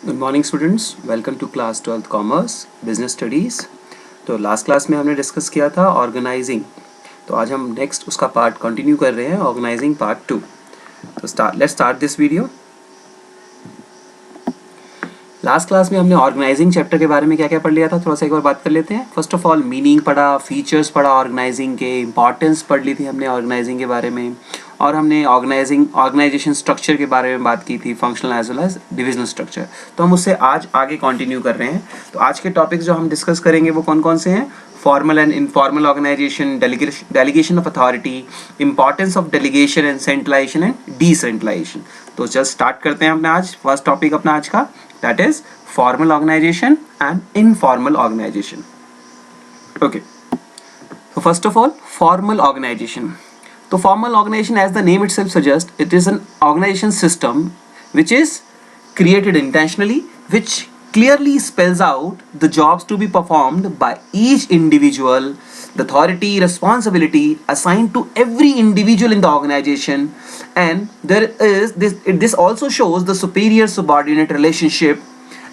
Good morning students, welcome to class 12th commerce business studies. तो last class में हमने discuss किया था ऑर्गेनाइजिंग। तो आज हम नेक्स्ट उसका पार्ट कंटिन्यू कर रहे हैं, ऑर्गेनाइजिंग पार्ट 2। तो let's start this video. Last class में हमने ऑर्गेनाइजिंग चैप्टर के बारे में क्या क्या पढ़ लिया था, थोड़ा सा एक बार बात कर लेते हैं। फर्स्ट ऑफ ऑल मीनिंग पढ़ा, फीचर्स पढ़ा ऑर्गेनाइजिंग के, इंपॉर्टेंस पढ़ ली थी हमने ऑर्गेनाइजिंग के बारे में, और हमने ऑर्गेनाइजेशन स्ट्रक्चर के बारे में बात की थी, functional as well as divisional structure. तो हम उससे आज आगे कंटिन्यू कर रहे हैं। तो आज के टॉपिक्स जो हम डिस्कस करेंगे वो कौन कौन से हैं? Formal and informal organisation, delegation of authority, importance of delegation and centralisation and decentralisation. तो जस्ट स्टार्ट करते हैं अपना आज फर्स्ट टॉपिक अपना आज का, that is formal organization and informal organization. Okay, so first of all, formal organization. So formal organization, as the name itself suggests, it is an organization system which is created intentionally, which clearly spells out the jobs to be performed by each individual, the authority, responsibility assigned to every individual in the organization, and there is this also shows the superior subordinate relationship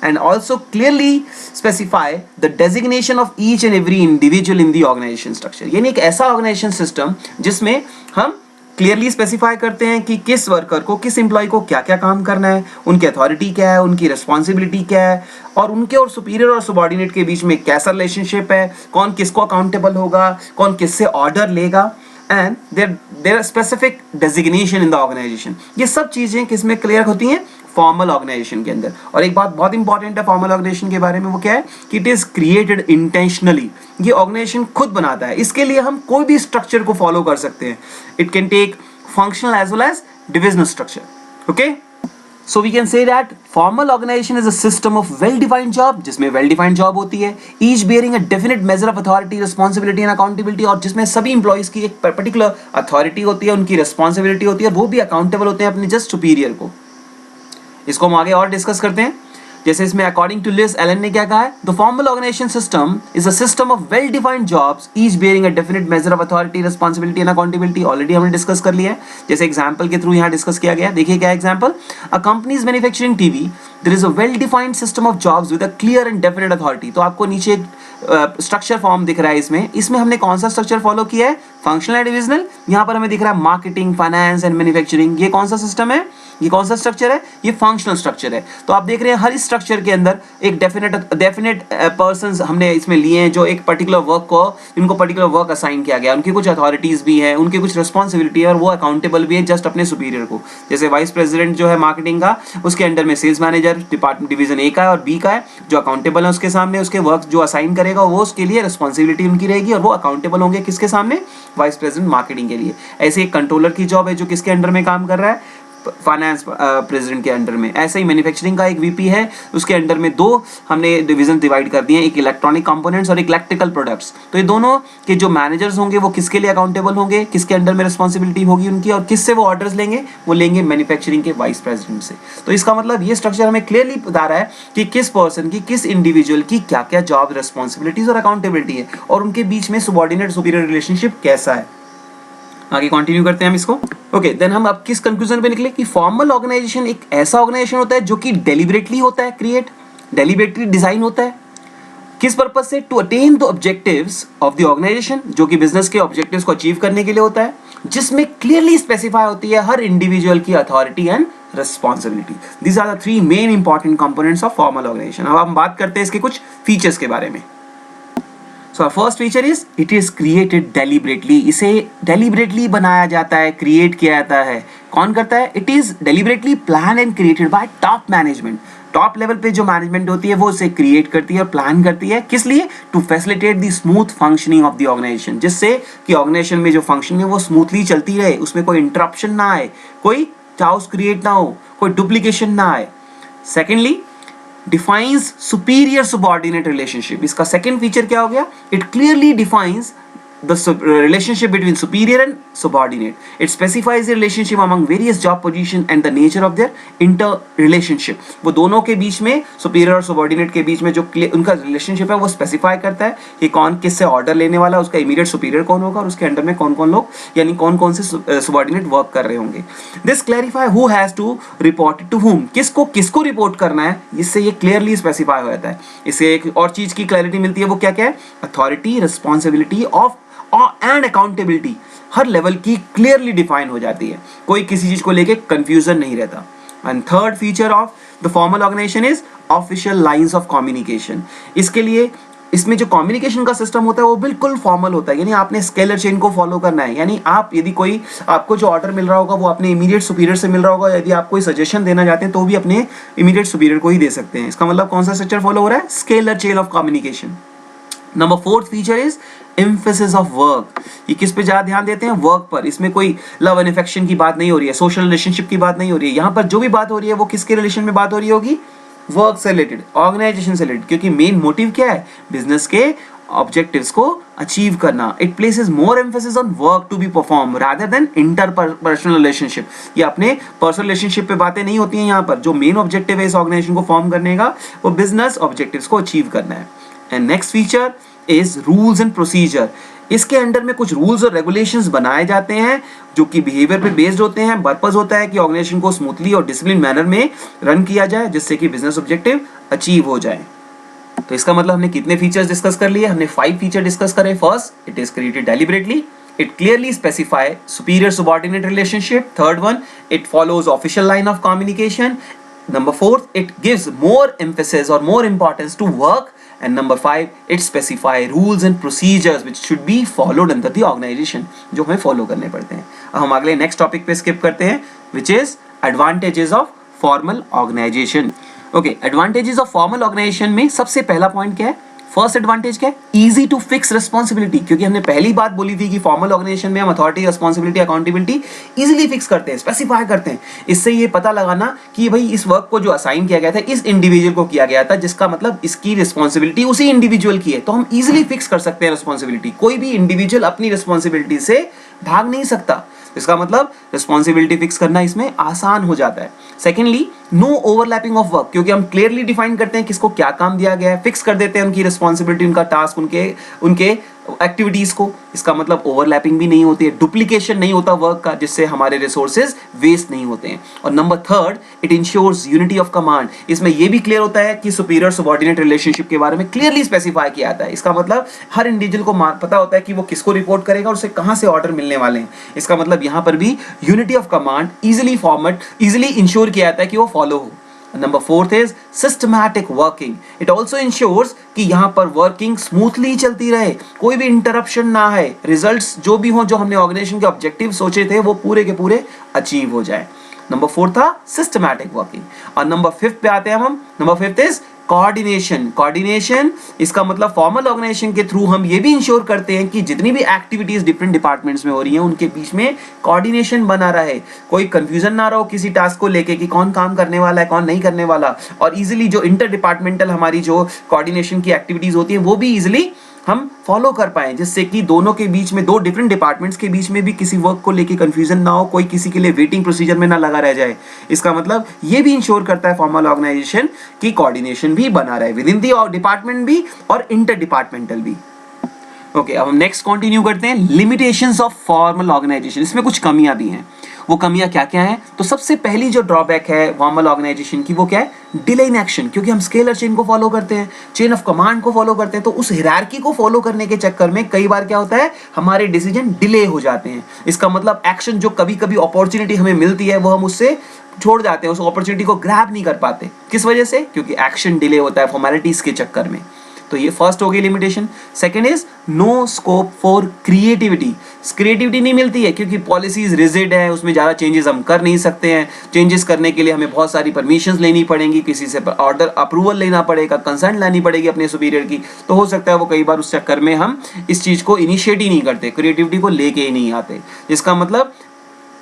and also clearly specify the designation of each and every individual in the organization structure. यानी एक ऐसा organisation system जिसमें हम clearly specify करते हैं कि किस worker को, किस एम्प्लॉय को क्या क्या काम करना है, उनकी अथॉरिटी क्या है, उनकी रिस्पॉन्सिबिलिटी क्या है, और उनके और सुपीरियर और सबॉर्डिनेट के बीच में कैसा रिलेशनशिप है, कौन किसको अकाउंटेबल होगा, कौन किससे ऑर्डर लेगा, and their specific designation in the organisation. ये सब चीजें किसमें क्लियर होती हैं? फॉर्मल ऑर्गेनाइजेशन के अंदर। और एक बात बहुत इंपॉर्टेंट है फॉर्मल ऑर्गेनाइजेशन के बारे में, वो क्या है कि इट इज क्रिएटेड इंटेंशनली। ये ऑर्गेनाइजेशन खुद बनाता है, इसके लिए हम कोई भी स्ट्रक्चर को फॉलो कर सकते हैं। It can take functional as well as divisional structure. Okay, so we can say that formal organisation is a system of well defined job, जिसमें वेल डिफाइंड जॉब होती है, each bearing a definite measure of authority, responsibility and accountability, और जिसमें सभी employees की एक particular authority होती है, उनकी रिस्पॉन्सिबिलिटी होती है, और वो भी अकाउंटेबल होते हैं अपने जस्ट सुपीरियर को। इसको हम आगे और डिस्कस करते हैं। जैसे इसमें अकॉर्डिंग टू लिस एलन ने क्या कहा है? The formal organisation system is a system of well defined jobs, each bearing a definite measure of authority, responsibility and accountability. Already हमने डिस्कस कर लिया है, जैसे एग्जांपल के थ्रू यहाँ डिस्कस किया गया। देखिए क्या example? A company is manufacturing TV, there is a well defined system of jobs with a clear and definite authority. तो आपको नीचे एक स्ट्रक्चर फॉर्म दिख रहा है। इसमें हमने कौन सा स्ट्रक्चर फॉलो किया है? Functional and divisional. यहाँ पर हमें दिख रहा है मार्केटिंग, फाइनेंस एंड मैन्युफैक्चरिंग। ये कौन सा सिस्टम है? ये कौन सा स्ट्रक्चर है? ये फंक्शनल स्ट्रक्चर है। तो आप देख रहे हैं हर इस स्ट्रक्चर के अंदर एक डेफिनेट पर्संस हमने इसमें लिए हैं, जो एक पर्टिकुलर वर्क को, इनको पर्टिकुलर वर्क असाइन किया गया, उनकी कुछ अथॉरिटीज भी हैं, उनकी कुछ रिस्पॉन्सिबिलिटी है, और वो अकाउंटेबल भी है जस्ट अपने सुपीरियर को। जैसे वाइस प्रेसिडेंट जो है मार्केटिंग का, उसके अंडर में sales manager department division A का है और बी का है, जो अकाउंटेबल है उसके सामने, उसके वर्क जो असाइन करेगा वो उसके लिए रिस्पॉन्सिबिलिटी उनकी रहेगी, और वो अकाउंटेबल होंगे किसके सामने? वाइस प्रेसिडेंट मार्केटिंग के लिए। ऐसे एक कंट्रोलर की जॉब है जो किसके अंडर में काम कर रहा है? फाइनेंस प्रेसिडेंट के अंडर में। ऐसे ही मैन्युफैक्चरिंग का एक वीपी है, उसके अंडर में दो हमने डिवीजन डिवाइड कर दिए हैं, एक इलेक्ट्रॉनिक कंपोनेंट्स और एक इलेक्ट्रिकल प्रोडक्ट्स। तो ये दोनों के जो मैनेजर्स होंगे वो किसके लिए अकाउंटेबल होंगे, किसके अंडर में रिस्पॉन्सिबिलिटी होगी उनकी, और किससे वो ऑर्डर्स लेंगे? वो लेंगे मैन्युफैक्चरिंग के वाइस प्रेसिडेंट से। तो इसका मतलब ये स्ट्रक्चर हमें क्लियरली बता रहा है कि किस पर्सन की, किस इंडिविजुअल की क्या क्या जॉब रिस्पॉन्सिबिलिटीज और अकाउंटेबिलिटी है, और उनके बीच में सबॉर्डिनेट सुपीरियर रिलेशनशिप कैसा है। आगे कंटिन्यू करते हैं हम इसको। ओके, देन हम अब किस कंक्लूजन पे निकले कि फॉर्मल ऑर्गेनाइजेशन एक ऐसा ऑर्गेनाइजेशन होता है जो कि डेलिबरेटली होता है क्रिएट, डेलिबरेटली डिजाइन होता है। किस पर्पज से? To attain the objectives of the organisation, जो कि बिजनेस के ऑब्जेक्टिव्स को अचीव करने के लिए होता है, जिसमें क्लियरली स्पेसिफाई होती है हर इंडिविजुअल की authority and responsibility. These are the three main important components of formal organisation. अब हम बात करते हैं इसके कुछ फीचर्स के बारे में। So our first feature is it is created deliberately. इसे deliberately बनाया जाता है, create किया जाता है। कौन करता है? It is deliberately planned and created by top management. Top level पे जो मैनेजमेंट होती है वो इसे क्रिएट करती है और प्लान करती है। किस लिए? To facilitate the smooth functioning of the organisation, जिससे कि ऑर्गेनाइजेशन में जो फंक्शनिंग है वो स्मूथली चलती रहे, उसमें कोई इंटरप्शन ना आए, कोई चाउस क्रिएट ना हो, कोई डुप्लीकेशन ना आए। Secondly, defines superior subordinate relationship. इसका सेकंड फीचर क्या हो गया? It clearly defines relationship between superior and subordinate. It specifies the relationship among various job position and the nature of their interrelationship. वो दोनों के बीच में, superior और subordinate के बीच में जो उनका relationship है वो specify करता है कि कौन किससे order लेने वाला, उसका immediate superior कौन होगा और उसके under में कौन कौन लोग यानी कौन कौन से subordinate work कर रहे होंगे. This clarify who has to report to whom, किसको किसको report करना है, इससे ये clearly specify हो जाता है. इससे एक और चीज की clarity मिलती है, वो क्या क्या है, authority, responsibility of and accountability her level की क्लियरली डिफाइन हो जाती है, कोई किसी चीज को लेके कंफ्यूजन नहीं रहता. And third feature of the formal organisation is official lines of communication. इसके लिए इसमें जो कम्युनिकेशन का सिस्टम होता है वो बिल्कुल फॉर्मल होता है, यानी आपने स्केलर चेन को फॉलो करना है. यानी आप यदि कोई आपको जो ऑर्डर मिल रहा होगा वो अपने इमीडिएट सुपीरियर से मिल रहा होगा, यदि आप कोई सजेशन देना चाहते हैं तो भी अपने इमीडिएट सुपीरियर को ही दे सकते हैं. इसका मतलब कौन सा स्ट्रक्चर फॉलो हो रहा है, scalar chain of communication. Number fourth feature is emphasis of work. ये किस पे ज्यादा ध्यान देते हैं, वर्क पर. इसमें कोई लव एंड अफेक्शन की बात नहीं हो रही है, सोशल रिलेशनशिप की बात नहीं हो रही है. यहाँ पर जो भी बात हो रही है वो किसके रिलेशन में बात हो रही होगी, वर्क से रिलेटेड, ऑर्गेनाइजेशन से रिलेटेड, क्योंकि मेन मोटिव क्या है, बिजनेस के ऑब्जेक्टिव्स को अचीव करना. It places more emphasis on work to be perform rather than interpersonal relationship. ये अपने पर्सनल रिलेशनशिप पे बातें नहीं होती हैं यहाँ पर. जो मेन ऑब्जेक्टिव है इस ऑर्गेनाइजेशन को फॉर्म करने का वो बिजनेस ऑब्जेक्टिव्स को अचीव करना है. And next feature is rules and procedure. इसके अंडर में कुछ रूल्स और रेगुलेशंस बनाए जाते हैं जो कि बिहेवियर पे बेस्ड होते हैं. पर्पस होता है कि ऑर्गेनाइजेशन को स्मूथली और डिसिप्लिन मैनर में रन किया जाए जिससे कि बिजनेस ऑब्जेक्टिव अचीव हो जाए. तो इसका मतलब हमने कितने फीचर्स डिस्कस कर लिए, हमने 5 फीचर डिस्कस करे. First, it is created deliberately. It clearly specify superior subordinate relationship. Third one, it follows official line of communication. Number 4, it gives more emphasis or more importance to work. And number 5, it specify rules and procedures which should be followed under the organization, जो हमें follow करने पड़ते हैं. अब हम अगले next topic पे skip करते हैं, which is advantages of formal organization. Okay, advantages of formal organization में सबसे पहला point क्या है, फर्स्ट एडवांटेज क्या है, इजी टू फिक्स रिस्पॉन्सिबिलिटी. क्योंकि हमने पहली बात बोली थी कि फॉर्मल ऑर्गेनाइजेशन में हम authority, responsibility, accountability easily fix करते हैं, स्पेसिफाई करते हैं. इससे ये पता लगाना कि भाई इस वर्क को जो असाइन किया गया था इस इंडिविजुअल को किया गया था, जिसका मतलब इसकी रिस्पॉन्सिबिलिटी उसी इंडिविजुअल की है, तो हम इजीली फिक्स कर सकते हैं रिस्पॉन्सिबिलिटी. कोई भी इंडिविजुअल अपनी रिस्पॉन्सिबिलिटी से भाग नहीं सकता. इसका मतलब रिस्पॉन्सिबिलिटी फिक्स करना इसमें आसान हो जाता है. Secondly, no overlapping of work. क्योंकि हम क्लियरली डिफाइन करते हैं किसको क्या काम दिया गया है, फिक्स कर देते हैं उनकी रिस्पॉन्सिबिलिटी, उनका टास्क, उनके एक्टिविटीज को. इसका मतलब ओवरलैपिंग भी नहीं होती है, डुप्लीकेशन नहीं होता वर्क का, जिससे हमारे रिसोर्सेज वेस्ट नहीं होते हैं. और number third, it ensures unity of command. इसमें यह भी क्लियर होता है कि सुपीरियर सबऑर्डिनेट रिलेशनशिप के बारे में क्लियरली स्पेसिफाई किया जाता है. इसका मतलब हर इंडिविजुअल को पता होता है कि वो किसको रिपोर्ट करेगा और उसे कहां से ऑर्डर मिलने वाले हैं. इसका मतलब यहां पर भी unity of command easily ensure किया जाता है कि वो फॉलो हो. Number 4 is systematic working. It also ensures कि यहाँ पर वर्किंग स्मूथली चलती रहे, कोई भी इंटरप्शन ना है, रिजल्ट्स जो भी हो, जो हमने ऑर्गेनाइजेशन के ऑब्जेक्टिव सोचे थे वो पूरे के पूरे अचीव हो जाए. नंबर 4 था सिस्टमैटिक वर्किंग. और नंबर 5 पे आते हैं हम. Number 5 is coordination. इसका मतलब फॉर्मल ऑर्गेनाइजेशन के थ्रू हम ये भी इंश्योर करते हैं कि जितनी भी एक्टिविटीज डिफरेंट डिपार्टमेंट्स में हो रही हैं उनके बीच में कोऑर्डिनेशन बना रहे, कोई कंफ्यूजन ना रहो किसी टास्क को लेके कि कौन काम करने वाला है, कौन नहीं करने वाला. और इजीली जो इंटर डिपार्टमेंटल हमारी जो कोऑर्डिनेशन की एक्टिविटीज होती है वो भी इजीली हम फॉलो कर पाए, जिससे कि दोनों के बीच में, दो डिफरेंट डिपार्टमेंट्स के बीच में भी किसी वर्क को लेके कंफ्यूजन ना हो, कोई किसी के लिए वेटिंग प्रोसीजर में ना लगा रह जाए. इसका मतलब ये भी इंश्योर करता है फॉर्मल ऑर्गेनाइजेशन की कोऑर्डिनेशन भी बना रहे विद इन दी डिपार्टमेंट भी और इंटर डिपार्टमेंटल भी. ओके, अब हम नेक्स्ट कंटिन्यू करते हैं. Limitations of formal organisation. इसमें कुछ कमियां भी हैं. वो कमियां क्या क्या हैं, तो सबसे पहली जो ड्रॉबैक है फॉर्मल ऑर्गेनाइजेशन की वो क्या है, डिले इन एक्शन. क्योंकि हम स्केलर चेन को फॉलो करते हैं, चेन ऑफ कमांड को फॉलो करते हैं, तो उस हायरार्की को फॉलो करने के चक्कर में कई बार क्या होता है, हमारे डिसीजन डिले हो जाते हैं. इसका मतलब एक्शन जो कभी कभी अपॉर्चुनिटी हमें मिलती है वो हम उससे छोड़ जाते हैं, उस अपॉर्चुनिटी को ग्रैब नहीं कर पाते. किस वजह से, क्योंकि एक्शन डिले होता है फॉर्मेलिटीज के चक्कर में. तो ये फर्स्ट हो गई limitation. Second is no scope for creativity नहीं मिलती है, क्योंकि पॉलिसीज रिजिड है, उसमें ज़्यादा चेंजेस हम कर नहीं सकते हैं. चेंजेस करने के लिए हमें बहुत सारी परमिशंस लेनी पड़ेंगी, किसी से ऑर्डर अप्रूवल लेना पड़ेगा, कंसर्न लानी पड़ेगी अपने सुपीरियर की. तो हो सकता है वो कई बार उस चक्कर में हम इस चीज़ को इनिशिएट ही नहीं करते, क्रिएटिविटी को लेके ही नहीं आते. जिसका मतलब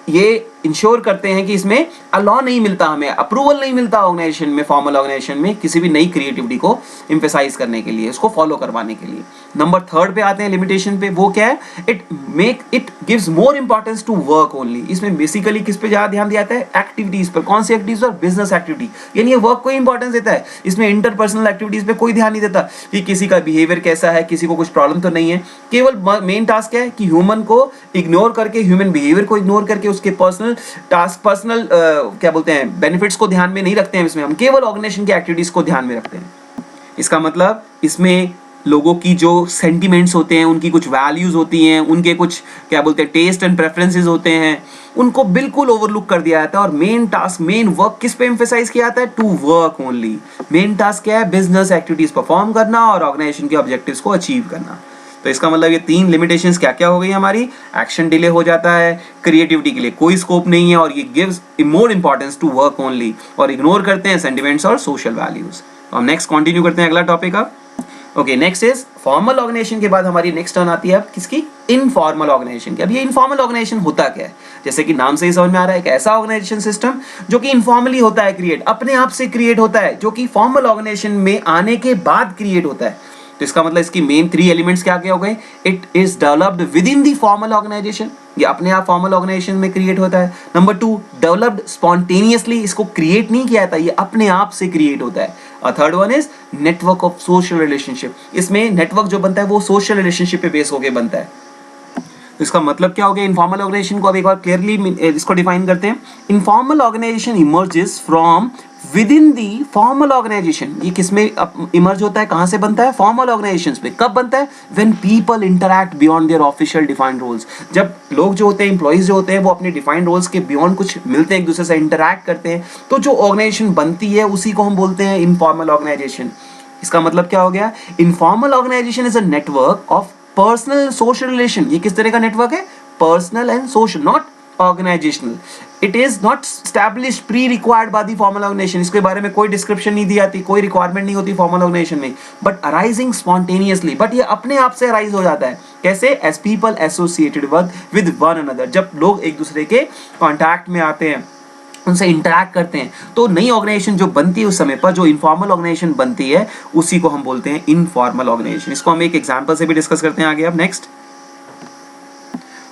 ये इंश्योर करते हैं कि इसमें अलाउ नहीं मिलता, हमें अप्रूवल नहीं मिलता ऑर्गेनाइजेशन में, फॉर्मल ऑर्गेनाइजेशन में किसी भी नई क्रिएटिविटी को एम्फेसाइज करने के लिए, उसको फॉलो करवाने के लिए। नंबर थर्ड पे आते हैं लिमिटेशन पे, वो क्या है, it gives more importance to work only. इसमें बेसिकली किस पे ज्यादा ध्यान दिया जाता है, एक्टिविटीज पर। कौन सी एक्टिविटीज पर, बिजनेस एक्टिविटी, यानी ये वर्क को इंपॉर्टेंस देता है। इसमें इंटरपर्सनल एक्टिविटीज पे कोई ध्यान नहीं देता कि किसी का बिहेवियर कैसा है, किसी को कुछ प्रॉब्लम तो नहीं है। केवल मेन टास्क क्या है कि ह्यूमन को इग्नोर करके, ह्यूमन बिहेवियर को इग्नोर करके उसके पर्सनल टास्क, पर्सनल क्या बोलते हैं, बेनिफिट्स को ध्यान में नहीं रखते हैं। इसमें हम केवल ऑर्गेनाइजेशन की एक्टिविटीज को ध्यान में रखते हैं। इसका मतलब इसमें लोगों की जो सेंटिमेंट्स होते हैं, उनकी कुछ वैल्यूज होती हैं, उनके कुछ क्या बोलते हैं टेस्ट एंड प्रेफरेंसेस होते हैं, उनको बिल्कुल ओवरलुक कर दिया जाता है। और मेन टास्क, मेन वर्क किस पे एम्फेसाइज किया जाता है, to work only. Main task क्या है, बिजनेस एक्टिविटीज परफॉर्म करना और ऑर्गेनाइजेशन के ऑब्जेक्टिव्स को अचीव करना। तो इसका मतलब ये तीन लिमिटेशंस क्या क्या हो गई हमारी, एक्शन डिले हो जाता है, क्रिएटिविटी के लिए कोई स्कोप नहीं है, और ये gives more importance to work only, और इग्नोर करते हैं सेंटिमेंट्स और सोशल वैल्यूज। तो हम नेक्स्ट कंटिन्यू करते हैं अगला टॉपिक अब। Okay, next is formal organisation के बाद हमारी नेक्स्ट टर्न आती है अब किसकी, इनफॉर्मल ऑर्गेनाइजेशन की। अब ये इनफॉर्मल ऑर्गेनाइजेशन होता क्या है, जैसे कि नाम से ही समझ में आ रहा है, एक ऐसा ऑर्गेनाइजेशन सिस्टम जो कि इनफॉर्मली होता है क्रिएट, अपने आप से क्रिएट होता है, जो कि फॉर्मल ऑर्गेनाइजेशन में आने के बाद क्रिएट होता है। तो इसका मतलब इसकी मेन थ्री एलिमेंट्स क्या क्या हो गए, it is developed within the formal organisation, ये अपने आप फॉर्मल ऑर्गेनाइजेशन में क्रिएट होता है। नंबर टू, डेवलप्ड स्पॉन्टेनियसली, इसको क्रिएट नहीं किया था, ये अपने आप से क्रिएट होता है। और third one is network of social relationship, इसमें नेटवर्क जो बनता है वो सोशल रिलेशनशिप पे बेस होकर बनता है। तो इसका मतलब क्या हो गया इनफॉर्मल ऑर्गेनाइजेशन को, अब एक बार क्लियरली इसको डिफाइन करते हैं। Informal organisation emerges from within the formal organisation. ये किसमें इमर्ज होता है, कहां से बनता है, फॉर्मल ऑर्गेनाइजेशंस में। कब बनता है, when people interact beyond their official defined roles, जब लोग जो होते हैं, एम्प्लॉइज जो होते हैं, वो अपने डिफाइंड रोल्स के बियॉन्ड कुछ मिलते हैं, एक दूसरे से इंटरैक्ट करते हैं, तो जो ऑर्गेनाइजेशन बनती है उसी को हम बोलते हैं इनफॉर्मल ऑर्गेनाइजेशन। इसका मतलब क्या हो गया, informal organisation is a network of personal social relation. ये किस तरह का नेटवर्क है, personal and social, not organisational. It is not established pre required by the formal organisation, इसके बारे में कोई डिस्क्रिप्शन नहीं दी जाती, कोई रिक्वायरमेंट नहीं होती फॉर्मल ऑर्गेनाइजेशन में, बट अराइजिंग स्पॉन्टेनियसली, बट ये अपने आप से अराइज हो जाता है। कैसे, as people associated with one another, जब लोग एक दूसरे के कॉन्टैक्ट में आते हैं, उनसे इंटरैक्ट करते हैं, तो नई ऑर्गेनाइजेशन जो बनती है उस समय पर, जो इनफॉर्मल ऑर्गेनाइजेशन बनती है, उसी को हम बोलते हैं इनफॉर्मल ऑर्गेनाइजेशन। इसको हम एक एग्जांपल से भी डिस्कस करते हैं आगे। अब नेक्स्ट,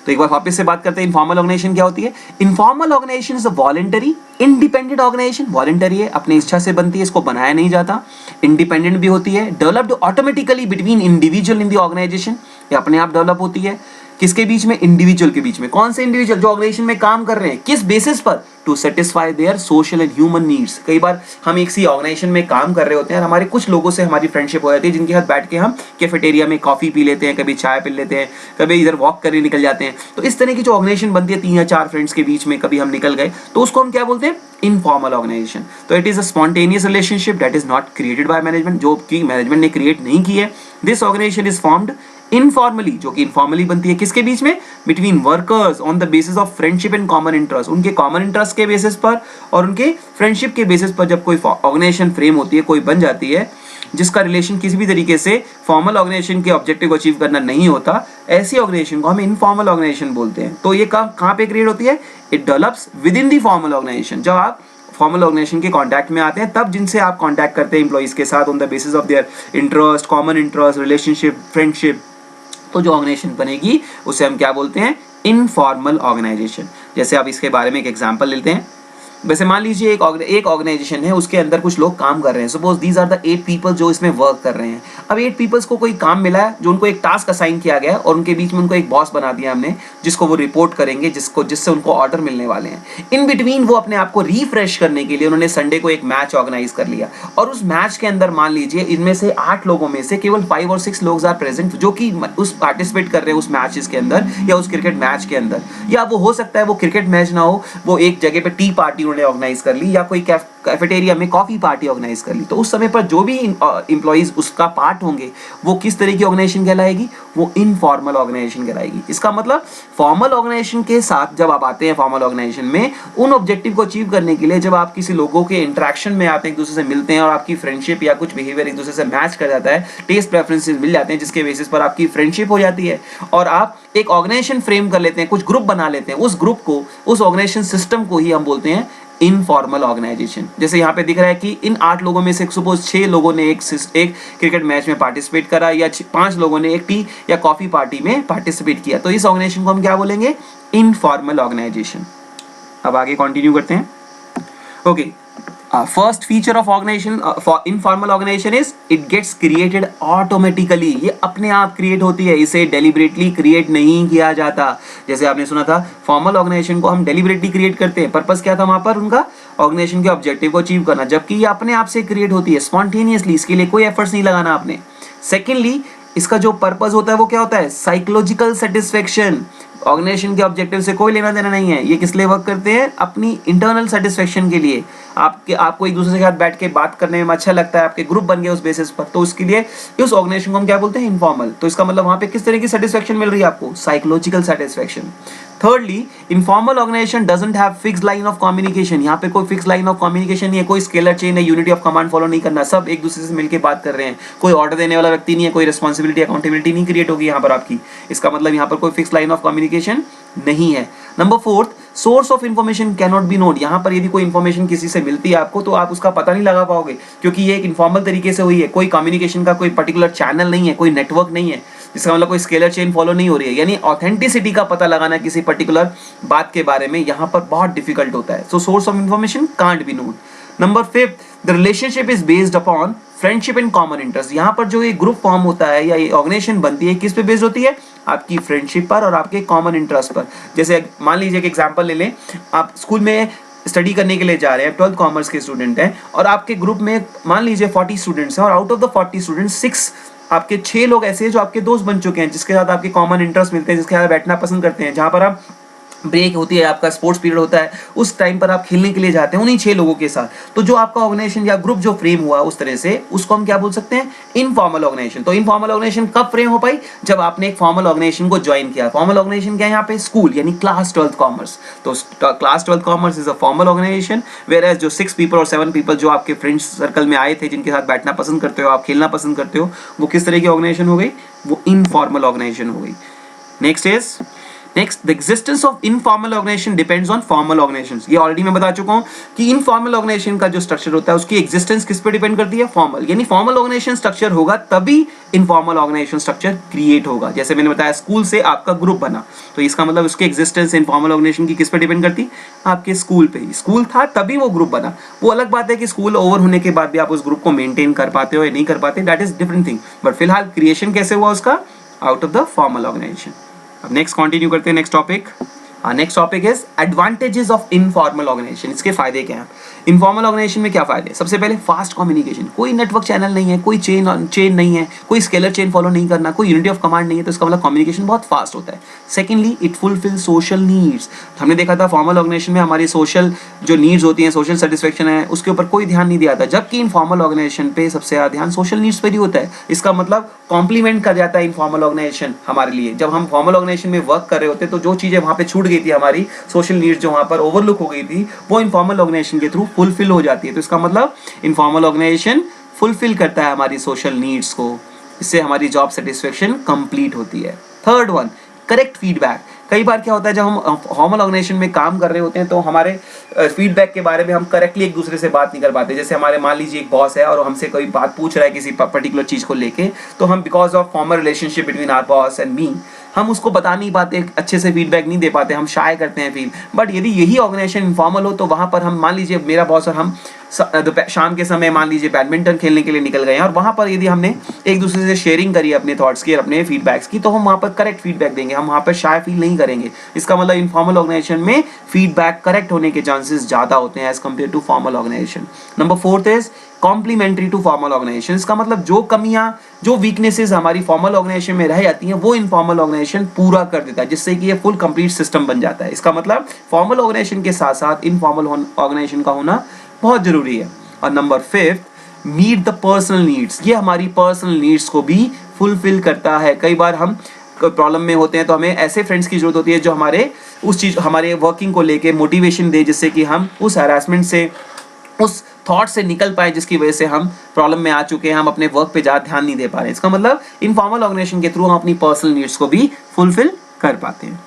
तो एक बार वापस से बात करते हैं इनफॉर्मल ऑर्गेनाइजेशन क्या होती है। Informal organisation is a voluntary independent organisation, voluntary है, अपनी इच्छा से बनती है, इसको बनाया नहीं जाता, इंडिपेंडेंट भी होती है, developed automatically between individual in the organisation, ये अपने आप डेवलप होती है, किसके बीच में, इंडिविजुअल के बीच में। कौन से इंडिविजुअल, जो ऑर्गेनाइजेशन में काम कर रहे हैं, किस बेसिस पर, to satisfy their social and human needs. कई बार हम एक सी ऑर्गेनाइजेशन में काम कर रहे होते हैं और हमारे कुछ लोगों से हमारी फ्रेंडशिप हो जाती है, जिनके साथ बैठ के हम कैफेटेरिया में कॉफी पी लेते हैं, कभी चाय पी लेते हैं, कभी इधर वॉक करने निकल जाते हैं। तो इस तरह की जो ऑर्गेनाइजेशन बनती है 3 या 4 फ्रेंड्स के बीच में, कभी हम निकल गए, तो उसको हम क्या बोलते हैं, इनफॉर्मल ऑर्गेनाइजेशन। तो it is a spontaneous relationship that is not created by management, जो कि मैनेजमेंट ने क्रिएट नहीं की है। This organisation is formed informally, जो कि इनफॉर्मली बनती है, किसके बीच में, between workers on the basis of friendship and common interest, उनके कॉमन इंटरेस्ट के बेसिस पर और उनके फ्रेंडशिप के बेसिस पर जब कोई ऑर्गेनाइजेशन फ्रेम होती है, कोई बन जाती है, जिसका रिलेशन किसी भी तरीके से फॉर्मल ऑर्गेनाइजेशन के ऑब्जेक्टिव को अचीव करना नहीं होता, ऐसी ऑर्गेनाइजेशन को हम इनफॉर्मल ऑर्गेनाइजेशन बोलते हैं। तो ये कहाँ पे क्रिएट होती है, it develops within the formal organisation. जब आप फॉर्मल ऑर्गेनाइजेशन के कांटेक्ट में आते हैं, तब जिनसे आप कांटेक्ट करते हैं एम्प्लॉइज के साथ on the basis of their interest, common interest, relationship, friendship, तो जो ऑर्गेनाइजेशन बनेगी उसे हम क्या बोलते हैं, इनफॉर्मल ऑर्गेनाइजेशन। जैसे आप इसके बारे में एक एग्जांपल लेते हैं। वैसे मान लीजिए एक ऑर्गेनाइजेशन है, उसके अंदर कुछ लोग काम कर रहे हैं, suppose these are the 8 people जो इसमें वर्क कर रहे हैं। अब 8 पीपल्स को कोई काम मिला है, जो उनको एक टास्क असाइन किया गया है, और उनके बीच में उनको एक बॉस बना दिया हमने, जिसको वो रिपोर्ट करेंगे, जिससे उनको ऑर्डर मिलने वाले हैं। इन बिटवीन वो अपने आप को रिफ्रेश करने के लिए उन्होंने संडे को एक मैच ऑर्गेनाइज कर लिया, और उस मैच के अंदर मान लीजिए इनमें से 8 लोगों में से केवल 5 और 6 लोग आर प्रेजेंट, जो कि उस पार्टिसिपेट कर रहे हैं उस मैचेस के अंदर, या उस क्रिकेट मैच के अंदर, या वो हो सकता है वो क्रिकेट मैच ना हो, वो एक जगह पे टी पार्टी उन्होंने ऑर्गेनाइज कर ली, या कोई कैफेटेरिया में कॉफी पार्टी ऑर्गेनाइज कर ली। तो उस समय पर जो भी इंप्लॉइज उसका पार्ट होंगे, वो किस तरह की ऑर्गेनाइजेशन कहलाएगी, वो इनफॉर्मल ऑर्गेनाइजेशन कहलाएगी। इसका मतलब फॉर्मल ऑर्गेनाइजेशन के साथ जब आप आते हैं फॉर्मल ऑर्गेनाइजेशन में, उन ऑब्जेक्टिव को अचीव करने के लिए जब आप किसी लोगों के इंटरेक्शन में आते हैं, एक दूसरे से मिलते हैं, और आपकी फ्रेंडशिप या कुछ बिहेवियर एक दूसरे से मैच कर जाता है, टेस्ट प्रेफरेंसेस मिल जाते हैं, जिसके बेसिस पर आपकी फ्रेंडशिप हो जाती है, और आप एक ऑर्गेनाइजेशन फ्रेम कर लेते हैं, कुछ ग्रुप बना लेते हैं, उस ग्रुप को, उस ऑर्गेनाइजेशन सिस्टम को ही हम बोलते हैं इनफॉर्मल ऑर्गेनाइजेशन। जैसे यहाँ पे दिख रहा है कि इन 8 लोगों में से सपोज 6 लोगों ने एक क्रिकेट मैच में पार्टिसिपेट करा, या 5 लोगों ने एक टी या कॉफी पार्टी में पार्टिसिपेट किया, तो इस ऑर्गेनाइजेशन को हम क्या बोलेंगे? Informal organisation. अब आगे कंटिन्यू करते हैं। Okay, first feature of organisation for informal organisation is it gets created automatically. ये अपने आप क्रिएट होती है, इसे डेलिबरेटली क्रिएट नहीं किया जाता। जैसे आपने सुना था फॉर्मल ऑर्गेनाइजेशन को हम डेलिबरेटली क्रिएट करते हैं, पर्पस क्या था वहां पर? उनका ऑर्गेनाइजेशन के ऑब्जेक्टिव को अचीव करना, जबकि ये अपने आप से क्रिएट होती है स्पॉन्टेनियसली, इसके लिए कोई एफर्ट्स नहीं लगाना आपने। सेकेंडली, इसका जो पर्पस होता है वो क्या होता है? Psychological satisfaction. ऑर्गेनाइजेशन के ऑब्जेक्टिव से कोई लेना देना नहीं है, ये किस लिए वर्क करते हैं? अपनी इंटरनल सेटिस्फेक्शन के लिए। आपको एक दूसरे के साथ बैठ के बात करने में अच्छा लगता है, आपके ग्रुप बन गए उस बेसिस पर, तो उसके लिए उस ऑर्गेनाइजेशन को हम क्या बोलते हैं? इनफॉर्मल। तो इसका मतलब वहां पे किस तरह की सेटिस्फेक्शन मिल रही है आपको? Psychological satisfaction. Thirdly, informal organisation doesn't have fixed line of communication. यहाँ पे कोई फिक्स लाइन ऑफ कम्युनिकेशन नहीं है, कोई स्केलर चेन है, यूनिटी ऑफ कमांड फॉलो नहीं करना, सब एक दूसरे से मिलकर बात कर रहे हैं, कोई ऑर्डर देने वाला व्यक्ति नहीं है, कोई रिस्पॉन्सिबिलिटी अकाउंटेबिलिटी नहीं क्रिएट होगी यहाँ पर आपकी। इसका मतलब यहाँ पर कोई फिक्स लाइन ऑफ कम्युनिकेशन नहीं है। Number fourth, source of information can not be known. यहाँ पर यदि कोई इन्फॉर्मेशन किसी से मिलती है आपको, तो आप उसका पता नहीं लगा पाओगे, क्योंकि ये एक इन्फॉर्मल तरीके से हुई है, कोई कम्युनिकेशन का कोई पर्टिकुलर चैनल नहीं है, कोई नेटवर्क नहीं है, जिसका मतलब कोई स्केलर चेन फॉलो नहीं हो रही है। यानी ऑथेंटिसिटी का पता लगाना किसी पर्टिकुलर बात के बारे में यहाँ पर बहुत डिफिकल्ट होता है। So source of information can't be known. Number fifth, the relationship is based upon friendship and common interest. यहाँ पर जो ये ग्रुप फॉर्म होता है या ये ऑर्गेनाइजेशन बनती है, किस पे बेस्ड होती है? आपकी फ्रेंडशिप पर और आपके कॉमन इंटरेस्ट पर। जैसे मान लीजिए एक एग्जांपल ले लें, आप स्कूल में स्टडी करने के लिए जा रहे हैं, 12th कॉमर्स के स्टूडेंट हैं, और आपके ग्रुप में मान लीजिए 40 स्टूडेंट्स हैं, और आउट ऑफ द 40 स्टूडेंट्स 6 लोग ऐसे हैं जो आपके दोस्त बन चुके हैं, जिसके साथ आपके कॉमन इंटरेस्ट मिलते हैं, जिसके साथ बैठना पसंद करते हैं, जहाँ पर आप ब्रेक होती है, आपका स्पोर्ट्स पीरियड होता है, उस टाइम पर आप खेलने के लिए जाते हैं उन्हीं 6 लोगों के साथ। तो जो आपका ऑर्गेनाइजेशन या ग्रुप जो फ्रेम हुआ उस तरह से, उसको हम क्या बोल सकते हैं? Informal organisation. तो इनफॉर्मल ऑर्गेनाइजेशन कब फ्रेम हो पाई? जब आपने एक फॉर्मल ऑर्गेनाइजेशन को ज्वाइन किया। फॉर्मल ऑर्गेनाइजेशन क्या है यहाँ पे? स्कूल, यानी क्लास 12th कॉमर्स। तो class 12th commerce is a formal organisation, where as जो 6 पीपल और 7 पीपल जो आपके फ्रेंड्स सर्कल में आए थे, जिनके साथ बैठना पसंद करते हो, आप खेलना पसंद करते हो, वो किस तरह की ऑर्गेनाइजेशन हो गई? वो इनफॉर्मल ऑर्गेनाइजेशन हो गई। Next, the existence of informal organisation depends on formal organisations. ये ऑलरेडी मैं बता चुका हूं कि इनफॉर्मल ऑर्गेनाइजेशन का जो स्ट्रक्चर होता है उसकी एग्जिस्टेंस किस पे डिपेंड करती है? फॉर्मल। यानी फॉर्मल ऑर्गेनाइजेशन स्ट्रक्चर होगा तभी इनफॉर्मल ऑर्गेनाइजेशन स्ट्रक्चर क्रिएट होगा। जैसे मैंने बताया स्कूल से आपका ग्रुप बना, तो इसका मतलब उसकी एग्जिस्टेंस इनफॉर्मल ऑर्गेनाइजेशन की किस पे डिपेंड करती? आपके स्कूल पे। स्कूल था तभी वो ग्रुप बना। वो अलग बात है कि स्कूल ओवर होने के बाद भी आप उस ग्रुप को मेंटेन कर पाते हो या नहीं कर पाते, that is different thing, but फिलहाल क्रिएशन कैसे हुआ उसका? Out of the formal organisation. अब नेक्स्ट कंटिन्यू करते हैं, next topic. Next topic is advantages of informal organisation. इसके फायदे क्या हैं? इनफॉर्मल ऑर्गेनाइजेशन में क्या फायदे? सबसे पहले फास्ट कम्युनिकेशन, कोई नेटवर्क चैनल नहीं है, कोई चेन नहीं है, कोई स्केलर चेन फॉलो नहीं करना, कोई यूनिटी ऑफ कमांड नहीं है, तो इसका मतलब कम्युनिकेशन बहुत फास्ट होता है। Secondly, it fulfil social needs. हमने देखा था फॉर्मल ऑर्गेनाइजेशन में हमारी सोशल जो नीड्स होती हैं, सोशल सेटिस्फेक्शन है, उसके ऊपर कोई ध्यान नहीं दिया था, जबकि इनफॉर्मल ऑर्गेनाइजेशन पे सबसे ज्यादा ध्यान सोशल नीड्स पर ही होता है। इसका मतलब कॉम्प्लीमेंट कर जाता है इनफॉर्मल ऑर्गेनाइजेशन हमारे लिए। जब हम फॉर्मल ऑर्गेनाइजेशन में वर्क कर रहे होते तो जो चीजें वहां पे छूट गई थी, हमारी सोशल नीड्स जो वहां पर ओवरलुक हो गई थी, वो इनफॉर्मल ऑर्गेनाइजेशन के थ्रू फुलफिल हो जाती है। तो इसका मतलब इनफॉर्मल ऑर्गेनाइजेशन फुलफिल करता है हमारी सोशल नीड्स को, इससे हमारी जॉब सेटिस्फेक्शन कंप्लीट होती है। Third one, correct feedback. कई बार क्या होता है, जब हम फॉर्मल ऑर्गेनाइजेशन में काम कर रहे होते हैं तो हमारे फीडबैक के बारे में हम करेक्टली एक दूसरे से बात नहीं कर पाते। जैसे हमारे मान लीजिए एक बॉस है और हमसे कोई बात पूछ रहा है किसी पर्टिकुलर चीज को लेके, तो हम because of formal relationship between our boss and me, हम उसको बता नहीं पाते, अच्छे से फीडबैक नहीं दे पाते, हम शाय करते हैं फील। बट यदि यही ऑर्गेनाइजेशन इनफॉर्मल हो तो वहां पर हम मान लीजिए मेरा बॉस और हम शाम के समय मान लीजिए बैडमिंटन खेलने के लिए निकल गए हैं, और वहां पर यदि हमने एक दूसरे से शेयरिंग करी अपने थॉट्स की और अपने फीडबैक्स की, तो हम वहां पर करेक्ट फीडबैक देंगे, हम वहां पर शाय फील नहीं करेंगे। इसका मतलब इनफॉर्मल ऑर्गेनाइजेशन में फीडबैक करेक्ट होने के चांसेस ज्यादा होते हैं as compare to formal organisation. Number fourth is complementary to formal organisation. इसका मतलब जो कमियां, जो वीकनेसेस हमारी फॉर्मल ऑर्गेनाइजेशन में रह जाती हैं, वो इनफॉर्मल ऑर्गेनाइजेशन पूरा कर देता है, जिससे कि ये फुल कंप्लीट सिस्टम बन जाता है। इसका मतलब फॉर्मल ऑर्गेनाइजेशन के साथ साथ इनफॉर्मल ऑर्गेनाइजेशन का होना बहुत जरूरी है। और number fifth, meet the personal needs. ये हमारी पर्सनल नीड्स को भी फुलफिल करता है। कई बार हम प्रॉब्लम में होते हैं तो हमें ऐसे फ्रेंड्स की जरूरत होती है जो हमारे वर्किंग को लेके मोटिवेशन दे, जिससे कि हम उस हैरेसमेंट से, उस थॉट से निकल पाए जिसकी वजह से हम प्रॉब्लम में आ चुके हैं, हम अपने वर्क पे ज्यादा ध्यान नहीं दे पा रहे हैं। इसका मतलब इनफॉर्मल ऑर्गेनाइजेशन के थ्रू हम अपनी पर्सनल नीड्स को भी फुलफिल कर पाते हैं।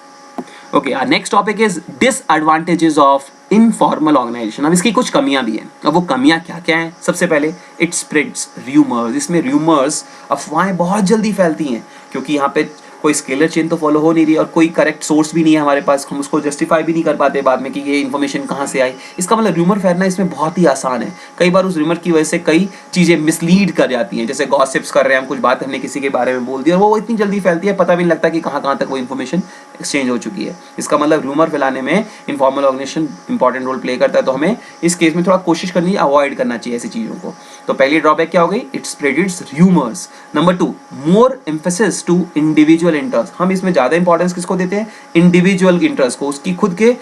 Okay, our next topic is disadvantages of informal organisation. अब इसकी कुछ कमियां भी हैं। अब वो कमियां क्या क्या हैं? सबसे पहले इट स्प्रेड्स र्यूमर्स। इसमें र्यूमर्स, अफवाहें बहुत जल्दी फैलती हैं, क्योंकि यहाँ पे कोई स्केलर चेन तो फॉलो हो नहीं रही और कोई करेक्ट सोर्स भी नहीं है हमारे पास, हम उसको जस्टिफाई भी नहीं कर पाते बाद में कि ये इन्फॉर्मेशन कहाँ से आई। इसका मतलब र्यूमर फैलना इसमें बहुत ही आसान है। कई बार उस र्यूमर की वजह से कई चीज़ें मिसलीड कर जाती हैं, जैसे गॉसिप्स कर रहे हैं हम, कुछ बात हमने किसी के बारे में बोल दी और वो इतनी जल्दी फैलती है पता भी नहीं लगता कि कहाँ कहाँ तक वो इन्फॉर्मेशन एक्सचेंज हो चुकी है। इसका मतलब र्यूमर फैलाने में informal organisation important role play करता है, तो हमें इस केस में थोड़ा कोशिश करनी है, अवॉइड करना चाहिए ऐसी चीज़ों को। तो पहली ड्रॉबैक क्या हो गई? It spreads rumours. Number 2, more emphasis to individual interest. हम इसमें ज़्यादा इंपॉर्टेंस किसको देते हैं? इंडिविजुअल इंटरेस्ट को, उसकी खुद के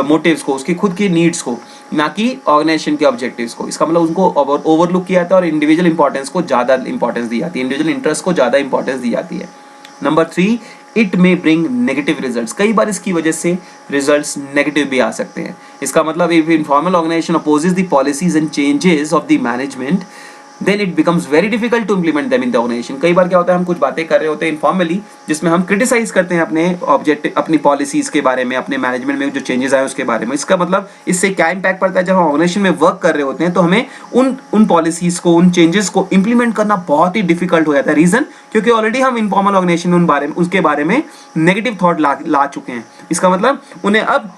मोटिव्स को, उसकी खुद की नीड्स को, ना कि ऑर्गेनाइजेशन के ऑब्जेक्टिव्स को। इसका मतलब उनको ओवरलुक किया जाता है और इंडिविजुअल इंपॉर्टेंस को ज़्यादा इंपॉर्टेंस दी जाती है, इंडिविजुअल इंटरेस्ट को ज़्यादा इंपॉर्टेंस दी जाती है। Number 3, it may bring negative results. कई बार इसकी वजह से रिजल्ट्स नेगेटिव भी आ सकते हैं। इसका मतलब if informal organisation opposes the policies and changes of the management, then it becomes very difficult to implement them in the organization। कई बार क्या होता है, हम कुछ बातें कर रहे होते हैं इनफॉर्मली, जिसमें हम क्रिटिसाइज करते हैं अपने ऑब्जेक्टिव, अपनी पॉलिसीज के बारे में, अपने मैनेजमेंट में जो चेंजेस आए उसके बारे में। इसका मतलब इससे क्या इम्पैक्ट पड़ता है? जब हम ऑर्गेनाइजेशन में वर्क कर रहे होते हैं तो हमें उन पॉलिसीज को, उन चेंजेस को इंप्लीमेंट करना बहुत ही डिफिकल्ट हो जाता है। रीजन, क्योंकि ऑलरेडी हम इनफॉर्मल ऑर्गेनाइजेशन में उसके बारे में नेगेटिव थॉट ला चुके हैं। इसका मतलब उन्हें अब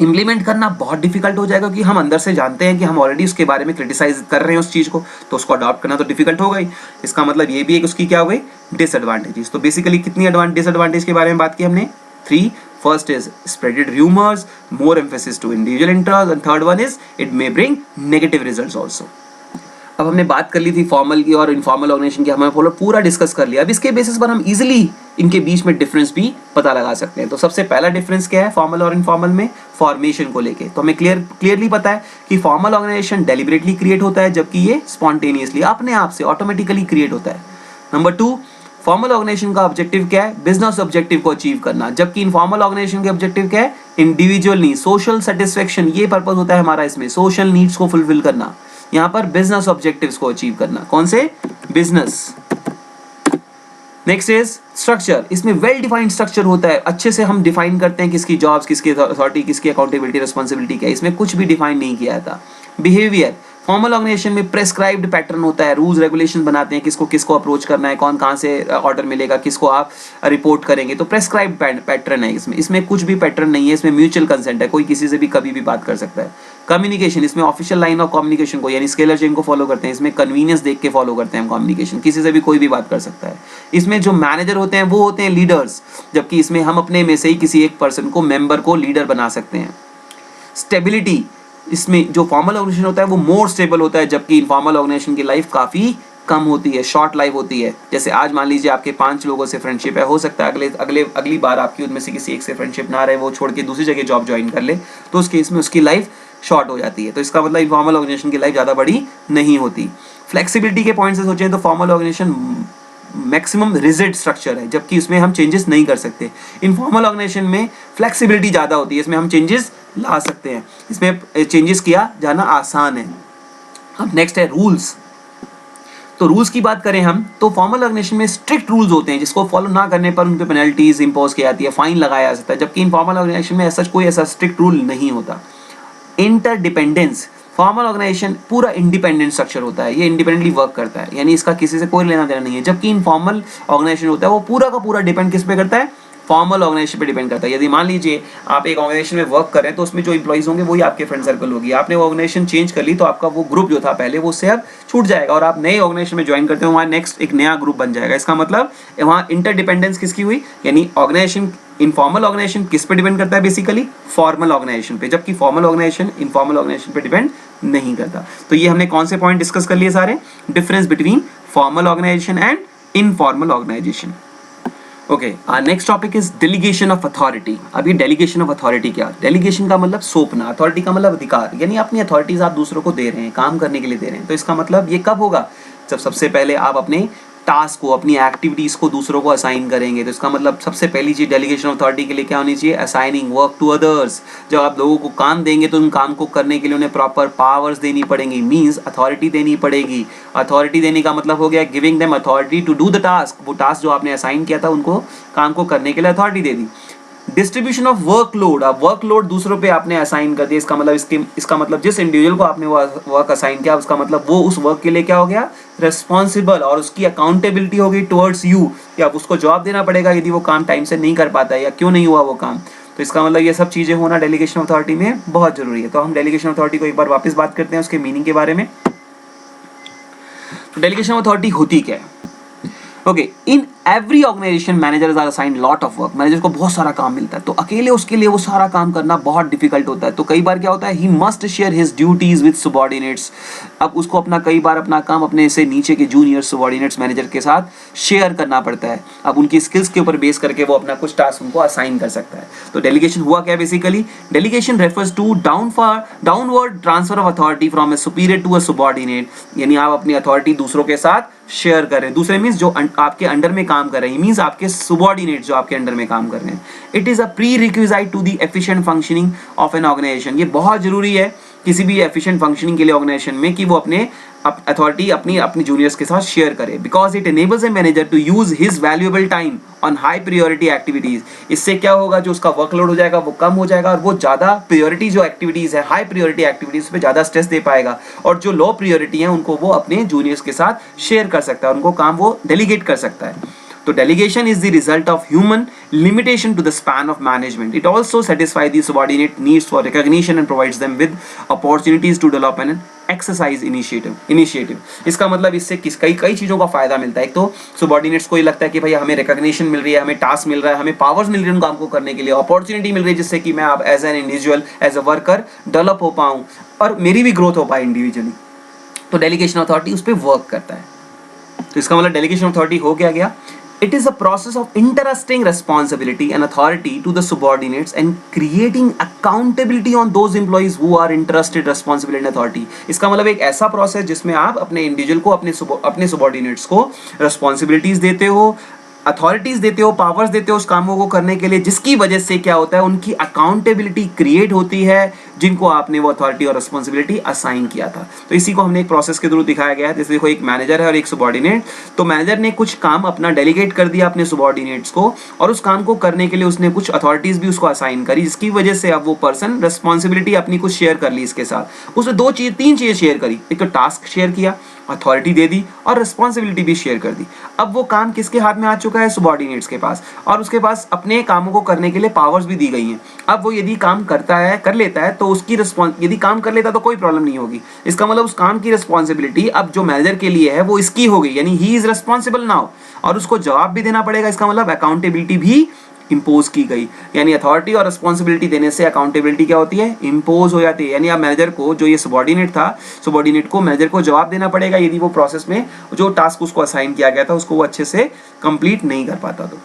इम्प्लीमेंट करना बहुत डिफिकल्ट हो जाएगा, क्योंकि हम अंदर से जानते हैं कि हम ऑलरेडी उसके बारे में क्रिटिसाइज कर रहे हैं उस चीज़ को, तो उसको अडॉप्ट करना तो डिफिकल्ट हो गई। इसका मतलब ये भी है कि उसकी क्या हो गई? डिसएडवांटेजेस। तो बेसिकली कितनी डिसएडवांटेज के बारे में बात की हमने? 3। First is spreaded rumours, more emphasis to individual interest, and third one is it may bring negative results also. अब हमने बात कर ली थी फॉर्मल की और इनफॉर्मल ऑर्गेनाइजेशन की, हमने पूरा डिस्कस कर लिया। अब इसके बेसिस पर हम इजीली इनके बीच में डिफरेंस भी पता लगा सकते हैं। तो सबसे पहला डिफरेंस क्या है फॉर्मल और इनफॉर्मल में? फॉर्मेशन को लेके। तो हमें क्लियरली पता है कि फॉर्मल ऑर्गेनाइजेशन डेलिबरेटली क्रिएट होता है, जबकि ये स्पॉन्टेनियसली, अपने आप से ऑटोमेटिकली क्रिएट होता है। नंबर 2, फॉर्मल ऑर्गेनाइजेशन का ऑब्जेक्टिव क्या है? बिजनेस ऑब्जेक्टिव को अचीव करना, जबकि इनफॉर्मल ऑर्गेनाइजेशन के ऑब्जेक्टिव क्या है? Individual need, social satisfaction. ये पर्पस होता है हमारा इसमें, सोशल नीड्स को फुलफिल करना। यहाँ पर बिजनेस ऑब्जेक्टिव्स को अचीव करना। कौन से? बिजनेस। Next is structure. इसमें वेल डिफाइंड स्ट्रक्चर होता है, अच्छे से हम डिफाइन करते हैं किसकी जॉब्स, किसकी अथॉरिटी, किसकी अकाउंटेबिलिटी, रिस्पॉन्सिबिलिटी क्या है। इसमें कुछ भी डिफाइन नहीं किया था। बिहेवियर, फॉर्मल ऑर्गेनाइजेशन में प्रेस्क्राइब्ड पैटर्न होता है, रूल्स रेगुलेशन बनाते हैं, किसको किसको अप्रोच करना है, कौन कहाँ से ऑर्डर मिलेगा, किसको आप रिपोर्ट करेंगे। तो प्रेस्क्राइब्ड पैटर्न है इसमें कुछ भी पैटर्न नहीं है। इसमें म्यूचुअल कंसेंट है, कोई किसी से भी कभी भी बात कर सकता है। कम्युनिकेशन, इसमें ऑफिशियल लाइन ऑफ कम्युनिकेशन को, यानी स्केलर चेन को फॉलो करते हैं। इसमें कन्वीनियंस देख के फॉलो करते हैं हम कम्युनिकेशन, किसी से भी कोई भी बात कर सकता है। इसमें जो मैनेजर होते हैं वो होते हैं लीडर्स, जबकि इसमें हम अपने में से ही किसी एक पर्सन को, मेंबर को लीडर बना सकते हैं। स्टेबिलिटी, इसमें जो फॉर्मल ऑर्गेनाइजेशन होता है वो मोर स्टेबल होता है, जबकि इनफॉर्मल ऑर्गेनाइजेशन की लाइफ काफ़ी कम होती है, शॉर्ट लाइफ होती है। जैसे आज मान लीजिए आपके 5 लोगों से फ्रेंडशिप है, हो सकता है अगली बार आपकी उनमें से किसी एक से फ्रेंडशिप ना रहे, वो छोड़ के दूसरी जगह जॉब ज्वाइन कर ले, तो उस केस में उसकी लाइफ शॉर्ट हो जाती है। तो इसका मतलब इनफॉर्मल ऑर्गेनाइजेशन की लाइफ ज़्यादा बड़ी नहीं होती। फ्लेक्सिबिलिटी के पॉइंट से सोचें तो formal organisation maximum rigid structure है, जबकि इसमें हम चेंजेस नहीं कर सकते। इनफॉर्मल ऑर्गेनाइजेशन में फ्लेक्सिबिलिटी ज़्यादा होती है, इसमें हम चेंजेस ला सकते हैं, इसमें चेंजेस किया जाना आसान है। अब नेक्स्ट है रूल्स। तो रूल्स की बात करें हम, तो फॉर्मल ऑर्गेनाइजेशन में स्ट्रिक्ट रूल्स होते हैं, जिसको फॉलो ना करने पर उन पे पेनल्टीज इंपोज की जाती है, फाइन लगाया जा सकता है, जबकि इनफॉर्मल ऑर्गेनाइजेशन में ऐसा कोई ऐसा स्ट्रिक्ट रूल नहीं होता। इंटरडिपेंडेंस, फॉर्मल ऑर्गेनाइजेशन पूरा इंडिपेंडेंट स्ट्रक्चर होता है, ये इंडिपेंडेंटली वर्क करता है, यानी इसका किसी से कोई लेना देना नहीं है। जबकि इनफॉर्मल ऑर्गेनाइजेशन होता है वो पूरा का पूरा डिपेंड किस पे करता है? फॉर्मल ऑर्गेनाइजेशन पे डिपेंड करता है। यदि मान लीजिए आप एक ऑर्गेनाइजेशन में वर्क कर रहे हैं, तो उसमें जो इंप्लॉइज होंगे वही आपके फ्रेंड सर्कल होगी। आपने वो ऑर्गेनाइजेशन चेंज कर ली तो आपका वो ग्रुप जो था पहले, वो उससे अब छूट जाएगा और आप नए ऑर्गेनाइजेशन में ज्वाइन करते हो, वहाँ नेक्स्ट एक नया ग्रुप बन जाएगा। इसका मतलब वहाँ इंटरडिपेंडेंस किसकी हुई? यानी ऑर्गेनाइजेशन, इनफॉर्मल ऑर्गेनाइजेशन किस पे डिपेंड करता है? बेसिकली फॉर्मल ऑर्गेनाइजेशन पे, जबकि फॉर्मल ऑर्गेनाइजेशन इनफॉर्मल ऑर्गेनाइजेशन पे डिपेंड नहीं करता। तो ये हमने कौन से पॉइंट डिस्कस कर लिए सारे? Difference between formal organisation and informal organisation. Okay, next topic is delegation of authority. अभी डेलीगेशन ऑफ अथॉरिटी क्या? डेलीगेशन का मतलब सौंपना, अथॉरिटी का मतलब अधिकार, यानी अपनी अथॉरिटीज आप दूसरों को दे रहे हैं, काम करने के लिए दे रहे हैं। तो इसका मतलब ये कब होगा? जब सबसे पहले आप अपने टास्क को, अपनी एक्टिविटीज को दूसरों को असाइन करेंगे। तो इसका मतलब सबसे पहली चीज डेलीगेशन ऑफ अथॉरिटी के लिए क्या होनी चाहिए? Assigning work to others. जब आप लोगों को काम देंगे तो उन काम को करने के लिए उन्हें प्रॉपर पावर्स देनी पड़ेंगी, मींस अथॉरिटी देनी पड़ेगी। अथॉरिटी देने का मतलब हो गया giving them authority to do the task. वो टास्क जो आपने असाइन किया था उनको काम को करने के लिए authority they the. Distribution of workload, अब वर्कलोड दूसरों पे आपने असाइन कर दिया। इसका मतलब जिस इंडिविजुअल को आपने वो वर्क असाइन किया उसका मतलब वो उस वर्क के लिए क्या हो गया? रिस्पॉन्सिबल, और उसकी अकाउंटेबिलिटी होगी टुवर्ड्स यू, कि अब उसको जवाब देना पड़ेगा यदि वो काम टाइम से नहीं कर पाता है या क्यों नहीं हुआ वो काम। तो इसका मतलब ये सब चीजें होना डेलीगेशन ऑफ अथॉरिटी में बहुत जरूरी है। तो हम डेलीगेशन ऑफ अथॉरिटी को एक बार वापस बात करते हैं उसके मीनिंग के बारे में। डेलीगेशन ऑफ अथॉरिटी होती क्या है? Okay, in every organisation managers are assigned lot of work. Manager को बहुत सारा काम मिलता है, तो अकेले उसके लिए वो सारा काम करना बहुत डिफिकल्ट होता है। तो कई बार क्या होता है, he must share his duties with subordinates. अब उसको कई बार अपना काम अपने से नीचे के जूनियर सबऑर्डिनेट्स मैनेजर के साथ शेयर करना पड़ता है। अब उनकी स्किल्स के ऊपर बेस करके वो अपना कुछ टास्क उनको असाइन कर सकता है। तो डेलीगेशन हुआ क्या basically? Delegation refers to downward transfer of authority from a superior to a subordinate, यानी आप अपनी अथॉरिटी दूसरों के साथ शेयर करें। दूसरे मीन्स जो आपके अंडर में काम कर रहे हैं, मीन्स आपके सबऑर्डिनेट जो आपके अंडर में काम कर रहे हैं। It is a pre requisite to the efficient functioning of an organisation. ये बहुत जरूरी है किसी भी एफिशिएंट फंक्शनिंग के लिए ऑर्गेनाइजेशन में कि वो अपने अथॉरिटी अपनी जूनियर्स के साथ शेयर करे, because it enables a manager to use his valuable time on high priority activities. इससे क्या होगा, जो उसका वर्कलोड हो जाएगा वो कम हो जाएगा और वो ज्यादा प्रायोरिटी जो एक्टिविटीज है, हाई प्रायोरिटी एक्टिविटीज पे ज्यादा स्ट्रेस दे पाएगा, और जो लो प्रायोरिटी है उनको वो अपने जूनियर्स के साथ शेयर कर सकता है, उनको काम वो डेलीगेट कर सकता है। तो delegation is the result of human limitation to the span of management. It also satisfies the subordinate needs for recognition and provides them with opportunities to develop and exercise initiative. इसका मतलब इससे कई चीज़ों का फायदा मिलता है। एक तो subordinates को ये लगता है कि भाई हमें recognition मिल रही है, हमें task मिल रहा है, हमें powers मिल रही है उन काम को करने के लिए, opportunity मिल रही है जिससे कि मैं अब as an individual, as a worker develop हो पाऊँ और मेरी भी growth हो पाए individually। तो delegation authority उस पर work करता है। तो इसका मतलब delegation authority हो गया It is a process of entrusting responsibility and authority to the subordinates and creating accountability on those employees who are entrusted responsibility and authority. इसका मतलब एक ऐसा प्रोसेस जिसमें आप अपने इंडिविजुअल को अपने सबऑर्डिनेट्स को रिस्पॉन्सिबिलिटीज देते हो, अथॉरिटीज देते हो, पावर्स देते हो उस कामों को करने के लिए, जिसकी वजह से क्या होता है, उनकी अकाउंटेबिलिटी क्रिएट होती है जिनको आपने वो अथॉरिटी और रिस्पॉन्सिबिलिटी असाइन किया था। तो इसी को हमने एक प्रोसेस के थ्रू दिखाया गया है। जैसे देखो, एक मैनेजर है और एक सबऑर्डिनेट। तो मैनेजर ने कुछ काम अपना डेलीगेट कर दिया अपने सबऑर्डिनेट्स को, और उस काम को करने के लिए उसने कुछ अथॉरिटीज भी उसको असाइन करी, जिसकी वजह से अब वो पर्सन रिस्पॉन्सिबिलिटी अपनी कुछ शेयर कर ली इसके साथ। उसने तीन चीजें शेयर करी, एक तो टास्क शेयर किया, अथॉरिटी दे दी और रिस्पॉन्सिबिलिटी भी शेयर कर दी। अब वो काम किसके हाथ में आ चुका है? सबऑर्डिनेट्स के पास, और उसके पास अपने कामों को करने के लिए पावर्स भी दी गई हैं। अब वो यदि काम कर लेता है तो उसकी यदि काम कर लेता है तो कोई प्रॉब्लम नहीं होगी। इसका मतलब उस काम की रिस्पॉन्सिबिलिटी अब जो मैनेजर के लिए है वो इसकी हो गई, यानी ही इज रिस्पॉन्सिबल नाउ, और उसको जवाब भी देना पड़ेगा। इसका मतलब अकाउंटेबिलिटी भी इंपोज की गई, यानी अथॉरिटी और रिस्पॉन्सिबिलिटी देने से अकाउंटेबिलिटी क्या होती है? इंपोज हो जाती है। यानी अब मैनेजर को, जो ये सबऑर्डिनेट था, सबऑर्डिनेट को मैनेजर को जवाब देना पड़ेगा यदि वो प्रोसेस में जो टास्क उसको असाइन किया गया था उसको वो अच्छे से कंप्लीट नहीं कर पाता। तो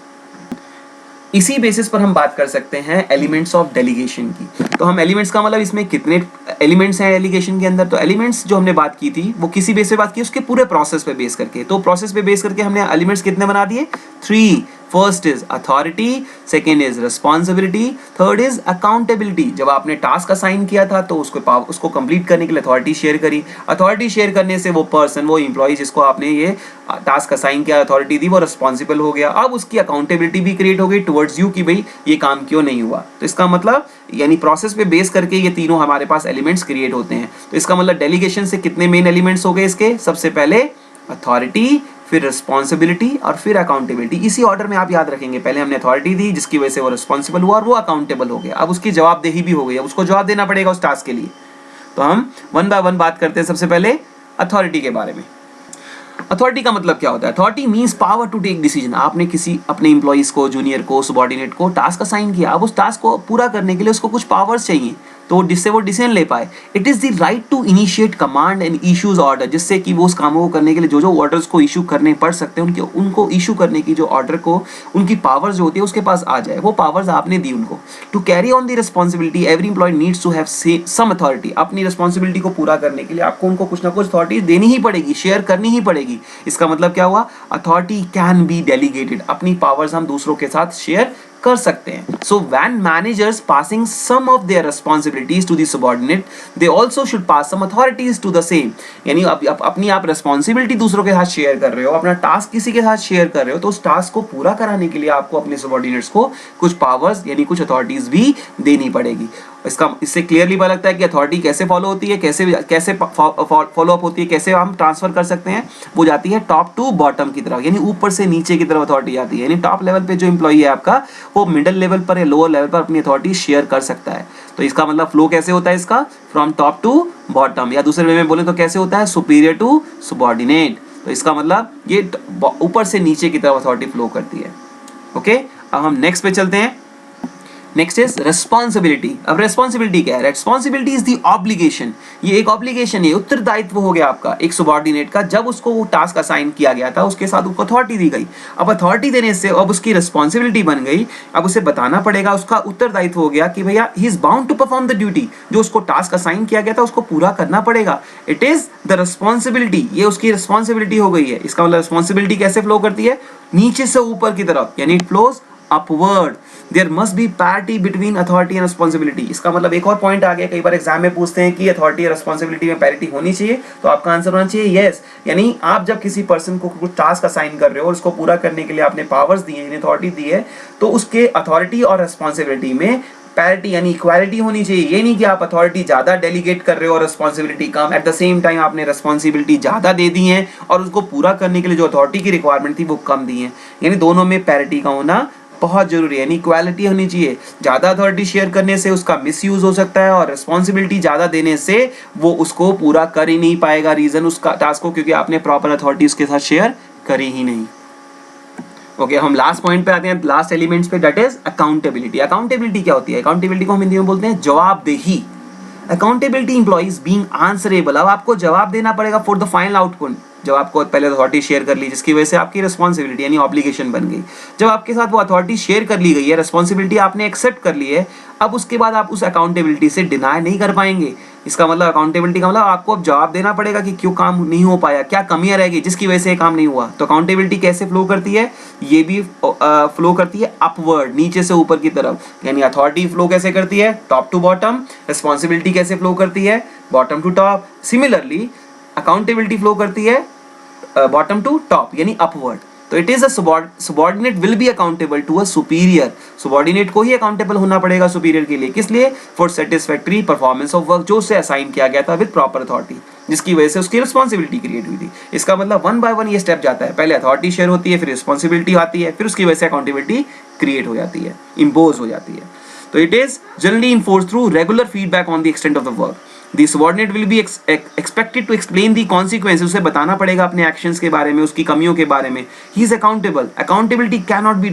इसी बेसिस पर हम बात कर सकते हैं एलिमेंट्स ऑफ डेलीगेशन की। तो हम एलिमेंट्स का मतलब इसमें कितने एलिमेंट्स हैं डेलीगेशन के अंदर? तो एलिमेंट्स जो हमने बात की थी वो किसी बेस पे बात की, उसके पूरे प्रोसेस पे बेस करके। तो प्रोसेस पे बेस करके हमने एलिमेंट्स कितने बना दिए? 3। First is authority, second is responsibility, third is accountability. जब आपने टास्क असाइन किया था तो उसको कंप्लीट करने के लिए अथॉरिटी शेयर करी। अथॉरिटी शेयर करने से वो पर्सन, वो एम्प्लॉय जिसको आपने ये टास्क असाइन किया, अथॉरिटी दी, वो रिस्पॉन्सिबल हो गया। अब उसकी अकाउंटेबिलिटी भी क्रिएट हो गई टुवर्ड्स यू कि भाई ये काम क्यों नहीं हुआ। तो इसका मतलब यानी प्रोसेस पे बेस करके ये तीनों हमारे पास एलिमेंट्स क्रिएट होते हैं। तो इसका मतलब डेलीगेशन से कितने मेन एलिमेंट्स हो गए इसके? सबसे पहले अथॉरिटी, फिर रिस्पॉन्सिबिलिटी और फिर अकाउंटेबिलिटी। इसी ऑर्डर में आप याद रखेंगे। पहले हमने अथॉरिटी दी जिसकी वजह से वो रिस्पॉन्सिबल हुआ और वो अकाउंटेबल हो गया। अब उसकी जवाबदेही भी हो गई, अब उसको जवाब देना पड़ेगा उस टास्क के लिए। तो हम वन बाय वन बात करते हैं। सबसे पहले अथॉरिटी के बारे में। अथॉरिटी का मतलब क्या होता है? Authority means power to take decision. आपने किसी अपने इंप्लॉइज को, जूनियर को, सबऑर्डिनेट को टास्क असाइन किया, अब उस टास्क को पूरा करने के लिए उसको कुछ पावर्स चाहिए। तो जिससे वो डिसीजन ले पाए। It is the right to initiate command and issues order, जिससे कि वो उस कामों को करने के लिए जो जो ऑर्डर्स को इशू करने पड़ सकते हैं उनको इशू करने की जो ऑर्डर को उनकी पावर्स जो होती है उसके पास आ जाए, वो पावर्स आपने दी उनको। To carry on the responsibility every employee needs to have some authority, अपनी रिस्पॉन्सिबिलिटी को पूरा करने के लिए आपको उनको कुछ ना कुछ अथॉरिटी देनी ही पड़ेगी, शेयर करनी ही पड़ेगी। इसका मतलब क्या हुआ, अथॉरिटी कैन बी डेलीगेटेड, अपनी पावर्स हम दूसरों के साथ शेयर कर सकते हैं। So when managers passing some of their responsibilities to the subordinate, they also should pass some authorities to the same. यानी अपनी आप रिस्पॉन्सिबिलिटी दूसरों के साथ शेयर कर रहे हो, अपना टास्क किसी के साथ शेयर कर रहे हो, तो उस टास्क को पूरा कराने के लिए आपको अपने सबऑर्डिनेट्स को कुछ पावर्स यानी कुछ अथॉरिटीज भी देनी पड़ेगी। इससे क्लियरली पता लगता है कि अथॉरिटी कैसे फॉलो होती है, कैसे फॉलो अप होती है, कैसे हम ट्रांसफर कर सकते हैं। वो जाती है टॉप टू बॉटम की तरफ, यानी ऊपर से नीचे की तरफ अथॉरिटी आती है। यानी टॉप लेवल पे जो एम्प्लॉई है आपका, वो मिडिल लेवल पर या लोअर लेवल पर अपनी अथॉरिटी शेयर कर सकता है। तो इसका मतलब फ्लो कैसे होता है इसका, फ्रॉम टॉप टू बॉटम, या दूसरे वे में बोले तो कैसे होता है, सुपीरियर टू सबऑर्डिनेट। तो इसका मतलब ये ऊपर से नीचे की तरफ अथॉरिटी फ्लो करती है। ओके, अब हम नेक्स्ट पे चलते हैं। Next is responsibility. अब रेस्पॉन्सिबिलिटी क्या है, रेस्पॉन्सिबिलिटी इज द ऑब्लिगेशन, ये एक ऑब्लिगेशन है, उत्तरदायित्व हो गया आपका एक सबऑर्डिनेट का। जब उसको वो टास्क असाइन किया गया था, उसके साथ उसको अथॉरिटी दी गई। अब अथॉरिटी देने से अब उसकी रेस्पॉन्सिबिलिटी बन गई, अब उसे बताना पड़ेगा, उसका उत्तरदायित्व हो गया कि भैया he is bound to perform the duty, जो उसको टास्क असाइन किया गया था उसको पूरा करना पड़ेगा। इट इज द रेस्पॉन्सिबिलिटी, ये उसकी रेस्पॉन्सिबिलिटी हो गई है। इसका मतलब रेस्पॉन्सिबिलिटी कैसे फ्लो करती है, नीचे से ऊपर की तरफ, यानी it flows upward. There must be parity between authority and responsibility. इसका मतलब एक और पॉइंट आ गया, कई बार एग्जाम में पूछते हैं कि अथॉरिटी और रिस्पॉन्सिबिलिटी में पैरिटी होनी चाहिए, तो आपका आंसर होना चाहिए यस। यानी आप जब किसी पर्सन को कुछ टास्क असाइन कर रहे हो और उसको पूरा करने के लिए आपने पावर्स दी है, अथॉरिटी दी है, तो उसके अथॉरिटी और रिस्पॉन्सिबिलिटी में पैरिटी यानी इक्वालिटी होनी चाहिए। ये नहीं कि आप अथॉरिटी ज्यादा डेलीगेट कर रहे हो और responsibility come, at the same time आपने रिस्पॉन्सिबिलिटी ज्यादा दे दी है और उसको पूरा करने के लिए जो अथॉरिटी की रिक्वायरमेंट थी वो कम दी है। यानी दोनों में पैरिटी का होना बहुत जरूरी है, यानी इक्वालिटी होनी चाहिए। ज्यादा अथॉरिटी शेयर करने से उसका मिसयूज हो सकता है और रिस्पॉन्सिबिलिटी ज्यादा देने से वो उसको पूरा कर ही नहीं पाएगा, रीजन उसका टास्क को, क्योंकि आपने प्रॉपर अथॉरिटी उसके साथ शेयर करी ही नहीं। ओके, हम लास्ट पॉइंट पे आते हैं, लास्ट एलिमेंट्स पे, दैट इज अकाउंटेबिलिटी। अकाउंटेबिलिटी क्या होती है, अकाउंटेबिलिटी को हम हिंदी में बोलते हैं जवाबदेही। अकाउंटेबिलिटी इंप्लॉइज बीइंग आंसरेबल, अब आपको जवाब देना पड़ेगा फॉर द फाइनल आउटपुट। जब आपको पहले अथॉरिटी शेयर कर ली, जिसकी वजह से आपकी रिस्पॉन्सिबिलिटी यानी ऑब्लिगेशन बन गई। जब आपके साथ वो अथॉरिटी शेयर कर ली गई है, रिस्पॉन्सिबिलिटी आपने एक्सेप्ट कर ली है, अब उसके बाद आप उस अकाउंटेबिलिटी से डिनाई नहीं कर पाएंगे। इसका मतलब अकाउंटेबिलिटी का मतलब आपको अब जवाब देना पड़ेगा कि क्यों काम नहीं हो पाया, क्या कमियां रह गई जिसकी वजह से ये काम नहीं हुआ। तो अकाउंटेबिलिटी कैसे फ्लो करती है, ये भी फ्लो करती है अपवर्ड, नीचे से ऊपर की तरफ। यानी अथॉरिटी फ्लो कैसे करती है, टॉप टू बॉटम। रिस्पॉन्सिबिलिटी कैसे फ्लो करती है, bottom to top. Similarly accountability flow करती है बॉटम टू टॉप, यानी अपवर्ड। तो it is a subordinate will be accountable to a superior, subordinate को ही अकाउंटेबल होना पड़ेगा सुपीरियर के लिए। किस लिए, for satisfactory performance of work, जो उसे असाइन किया गया था विद प्रॉपर अथॉरिटी, जिसकी वजह से उसकी रिस्पॉन्सिबिलिटी क्रिएट हुई थी। इसका मतलब वन बाय वन ये स्टेप जाता है, पहले अथॉरिटी शेयर होती है, फिर रिस्पॉन्सिबिलिटी आती है, फिर उसकी वजह से अकाउंटेबिलिटी क्रिएट हो जाती है, इम्पोज हो जाती है। तो it is generally enforce through regular feedback on the extent of the work. The subordinate will be expected to explain the consequences, उसे बताना पड़ेगा अपने actions के बारे में, उसकी कमियों के बारे में। He is accountable. Accountability cannot be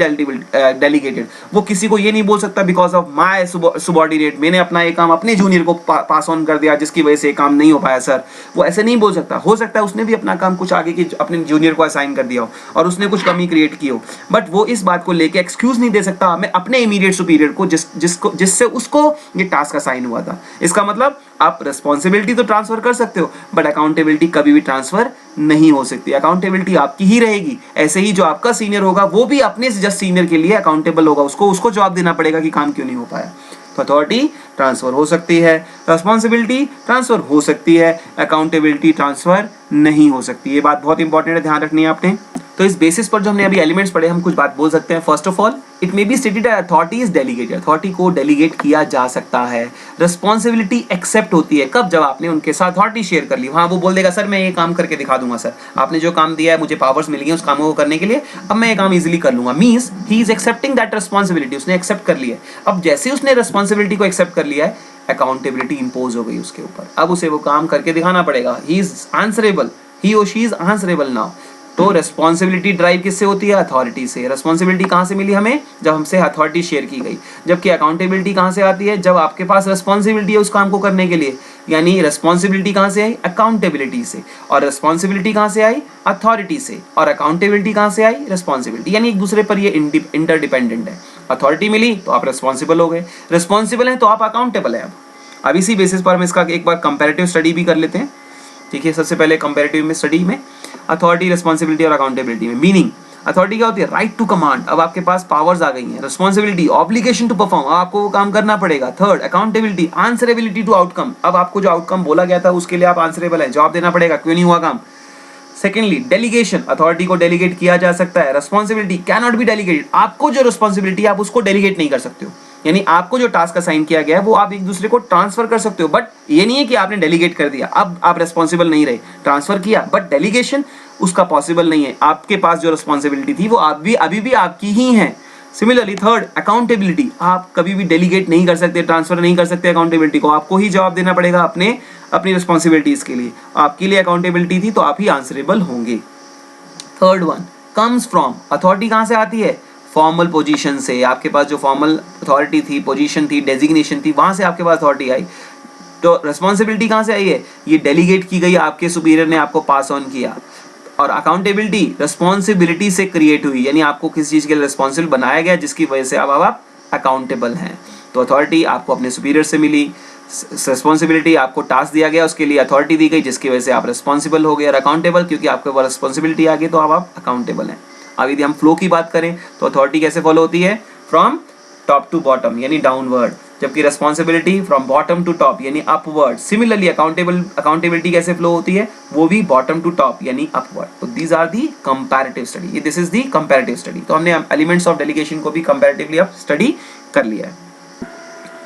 delegated. वो किसी को ये नहीं बोल सकता because of my subordinate, मैंने अपना ये काम अपने जूनियर को पास ऑन कर दिया जिसकी वजह से ये काम नहीं हो पाया सर, वो ऐसे नहीं बोल सकता। हो सकता है उसने भी अपना काम कुछ आगे की अपने जूनियर को असाइन कर दिया हो और उसने कुछ कमी क्रिएट की हो, बट वो इस बात को लेके एक्सक्यूज नहीं दे सकता मैं अपने इमीडिएट सुपीरियर को जिससे उसको ये टास्क असाइन हुआ था। इसका मतलब आप रिस्पॉन्सिबिलिटी तो ट्रांसफर कर सकते हो, बट अकाउंटेबिलिटी कभी भी ट्रांसफर नहीं हो सकती। अकाउंटेबिलिटी आपकी ही रहेगी। ऐसे ही जो आपका सीनियर होगा वो भी अपने जस्ट सीनियर के लिए अकाउंटेबल होगा, उसको जवाब देना पड़ेगा कि काम क्यों नहीं हो पाया। तो अथॉरिटी ट्रांसफर हो सकती है, रिस्पॉन्सिबिलिटी ट्रांसफर हो सकती है, अकाउंटेबिलिटी ट्रांसफर नहीं हो सकती। ये बात बहुत इंपॉर्टेंट है, ध्यान रखनी है आपने। तो इस बेसिस पर जो हमने अभी एलिमेंट्स पढ़े, हम कुछ बात बोल सकते हैं। First of all, it may be stated authority is delegated, authority को डेलीगेट किया जा सकता है। रिस्पॉन्सिबिलिटी एक्सेप्ट होती है कब, जब आपने उनके साथ अथॉरिटी शेयर कर ली। हाँ, वो बोल देगा सर मैं ये काम करके दिखा दूंगा, सर आपने जो काम दिया है मुझे पावर्स मिल गई उस कामों को करने के लिए, अब मैं ये काम इजीली कर लूंगा। Means he is accepting that responsibility, उसने एक्सेप्ट कर लिया है। अब जैसे उसने रिस्पॉन्सिबिलिटी को एक्सेप्ट कर लिया है, अकाउंटेबिलिटी इंपोज हो गई उसके ऊपर। अब उसे वो काम करके दिखाना पड़ेगा। ही इज आंसरेबल, ही और शी इज आंसरेबल नाउ। तो रेस्पॉन्सिबिलिटी ड्राइव किससे होती है? अथॉरिटी से। रेस्पॉन्सिबिलिटी कहाँ से मिली हमें? जब हमसे अथॉरिटी शेयर की गई। जबकि अकाउंटेबिलिटी कहाँ से आती है? जब आपके पास रेस्पॉन्सिबिलिटी है उस काम को करने के लिए। यानी रेस्पॉन्सिबिलिटी कहाँ से आई? अकाउंटेबिलिटी से। और रेस्पॉन्सिबिलिटी कहाँ से आई? अथॉरिटी से। और अकाउंटेबिलिटी कहाँ से आई? रेस्पॉन्सिबिलिटी। यानी एक दूसरे पर ये इंटरडिपेंडेंट है। अथॉरिटी मिली तो आप रेस्पॉन्सिबल हो गए, रेस्पॉन्सिबल हैं तो आप अकाउंटेबल हैं। अब इसी बेसिस पर हम इसका एक बार कंपैरेटिव स्टडी भी कर लेते हैं। ठीक है, सबसे पहले कंपैरेटिव में स्टडी में अथॉरिटी, रेस्पॉन्सिबिलिटी और अकाउंटेबिलिटी में। मीनिंग, अथॉरिटी क्या होती है? राइट टू कमांड, अब आपके पास पावर्स आ गई हैं। रिस्पॉन्सिबिलिटी, ऑब्लिगेशन टू परफॉर्म, आपको वो काम करना पड़ेगा। Third, accountability, answerability to outcome, अब आपको जो आउटकम बोला गया था उसके लिए आप आंसरेबल हैं, जवाब देना पड़ेगा क्यों नहीं हुआ काम। सेकेंडली, डेलीगेशन, अथॉरिटी को डेलीगेट किया जा सकता है। Responsibility can not be delegated, आपको जो रिस्पॉन्सिबिलिटी आप उसको डेलीगेट नहीं कर सकते हो। यानी आपको जो टास्क असाइन किया गया है वो आप एक दूसरे को ट्रांसफर कर सकते हो, बट ये नहीं है कि आपने डेलीगेट कर दिया, अब आप रिस्पॉन्सिबल नहीं रहे। ट्रांसफर किया बट डेलीगेशन उसका पॉसिबल नहीं है। आपके पास जो रिस्पॉन्सिबिलिटी थी वो अभी भी आपकी ही है। सिमिलरली थर्ड, अकाउंटेबिलिटी, आप कभी भी डेलीगेट नहीं कर सकते, ट्रांसफर नहीं कर सकते अकाउंटेबिलिटी को, आपको ही जवाब देना पड़ेगा अपनी रिस्पॉन्सिबिलिटीज के लिए। आपके लिए अकाउंटेबिलिटी थी तो आप ही आंसरेबल होंगे। Third one, comes from, authority कहाँ से आती है? फॉर्मल पोजीशन से। आपके पास जो फॉर्मल अथॉरिटी थी, पोजीशन थी, डेजिग्नेशन थी, वहां से आपके पास अथॉरिटी आई। तो रिस्पॉन्सिबिलिटी कहाँ से आई है? ये डेलीगेट की गई, आपके सुपीरियर ने आपको पास ऑन किया। और अकाउंटेबिलिटी रिस्पॉन्सिबिलिटी से क्रिएट हुई, यानी आपको किसी चीज के लिए रिस्पॉन्सिबल बनाया गया जिसकी वजह से अब आप अकाउंटेबल हैं। तो अथॉरिटी आपको अपने सुपीरियर से मिली, रिस्पॉन्सिबिलिटी आपको टास्क दिया गया उसके लिए अथॉरिटी दी गई जिसकी वजह से आप रिस्पॉन्सिबल हो गए, और अकाउंटेबल क्योंकि आपके पास रिस्पॉन्सिबिलिटी आ गई तो अब आप अकाउंटेबल हैं। अब यदि हम फ्लो की बात करें तो अथॉरिटी कैसे फॉलो होती है? फ्रॉम टॉप टू बॉटम यानी डाउनवर्ड, जबकि responsibility from bottom to top यानी अपवर्ड। सिमिलरली अकाउंटेबिलिटी कैसे फ्लो होती है? वो भी बॉटम टू टॉप यानी अपवर्ड। तो these are the comparative study, this is the comparative study. तो हमने एलिमेंट्स ऑफ डेलीगेशन को भी कंपैरेटिवली अब स्टडी कर लिया है।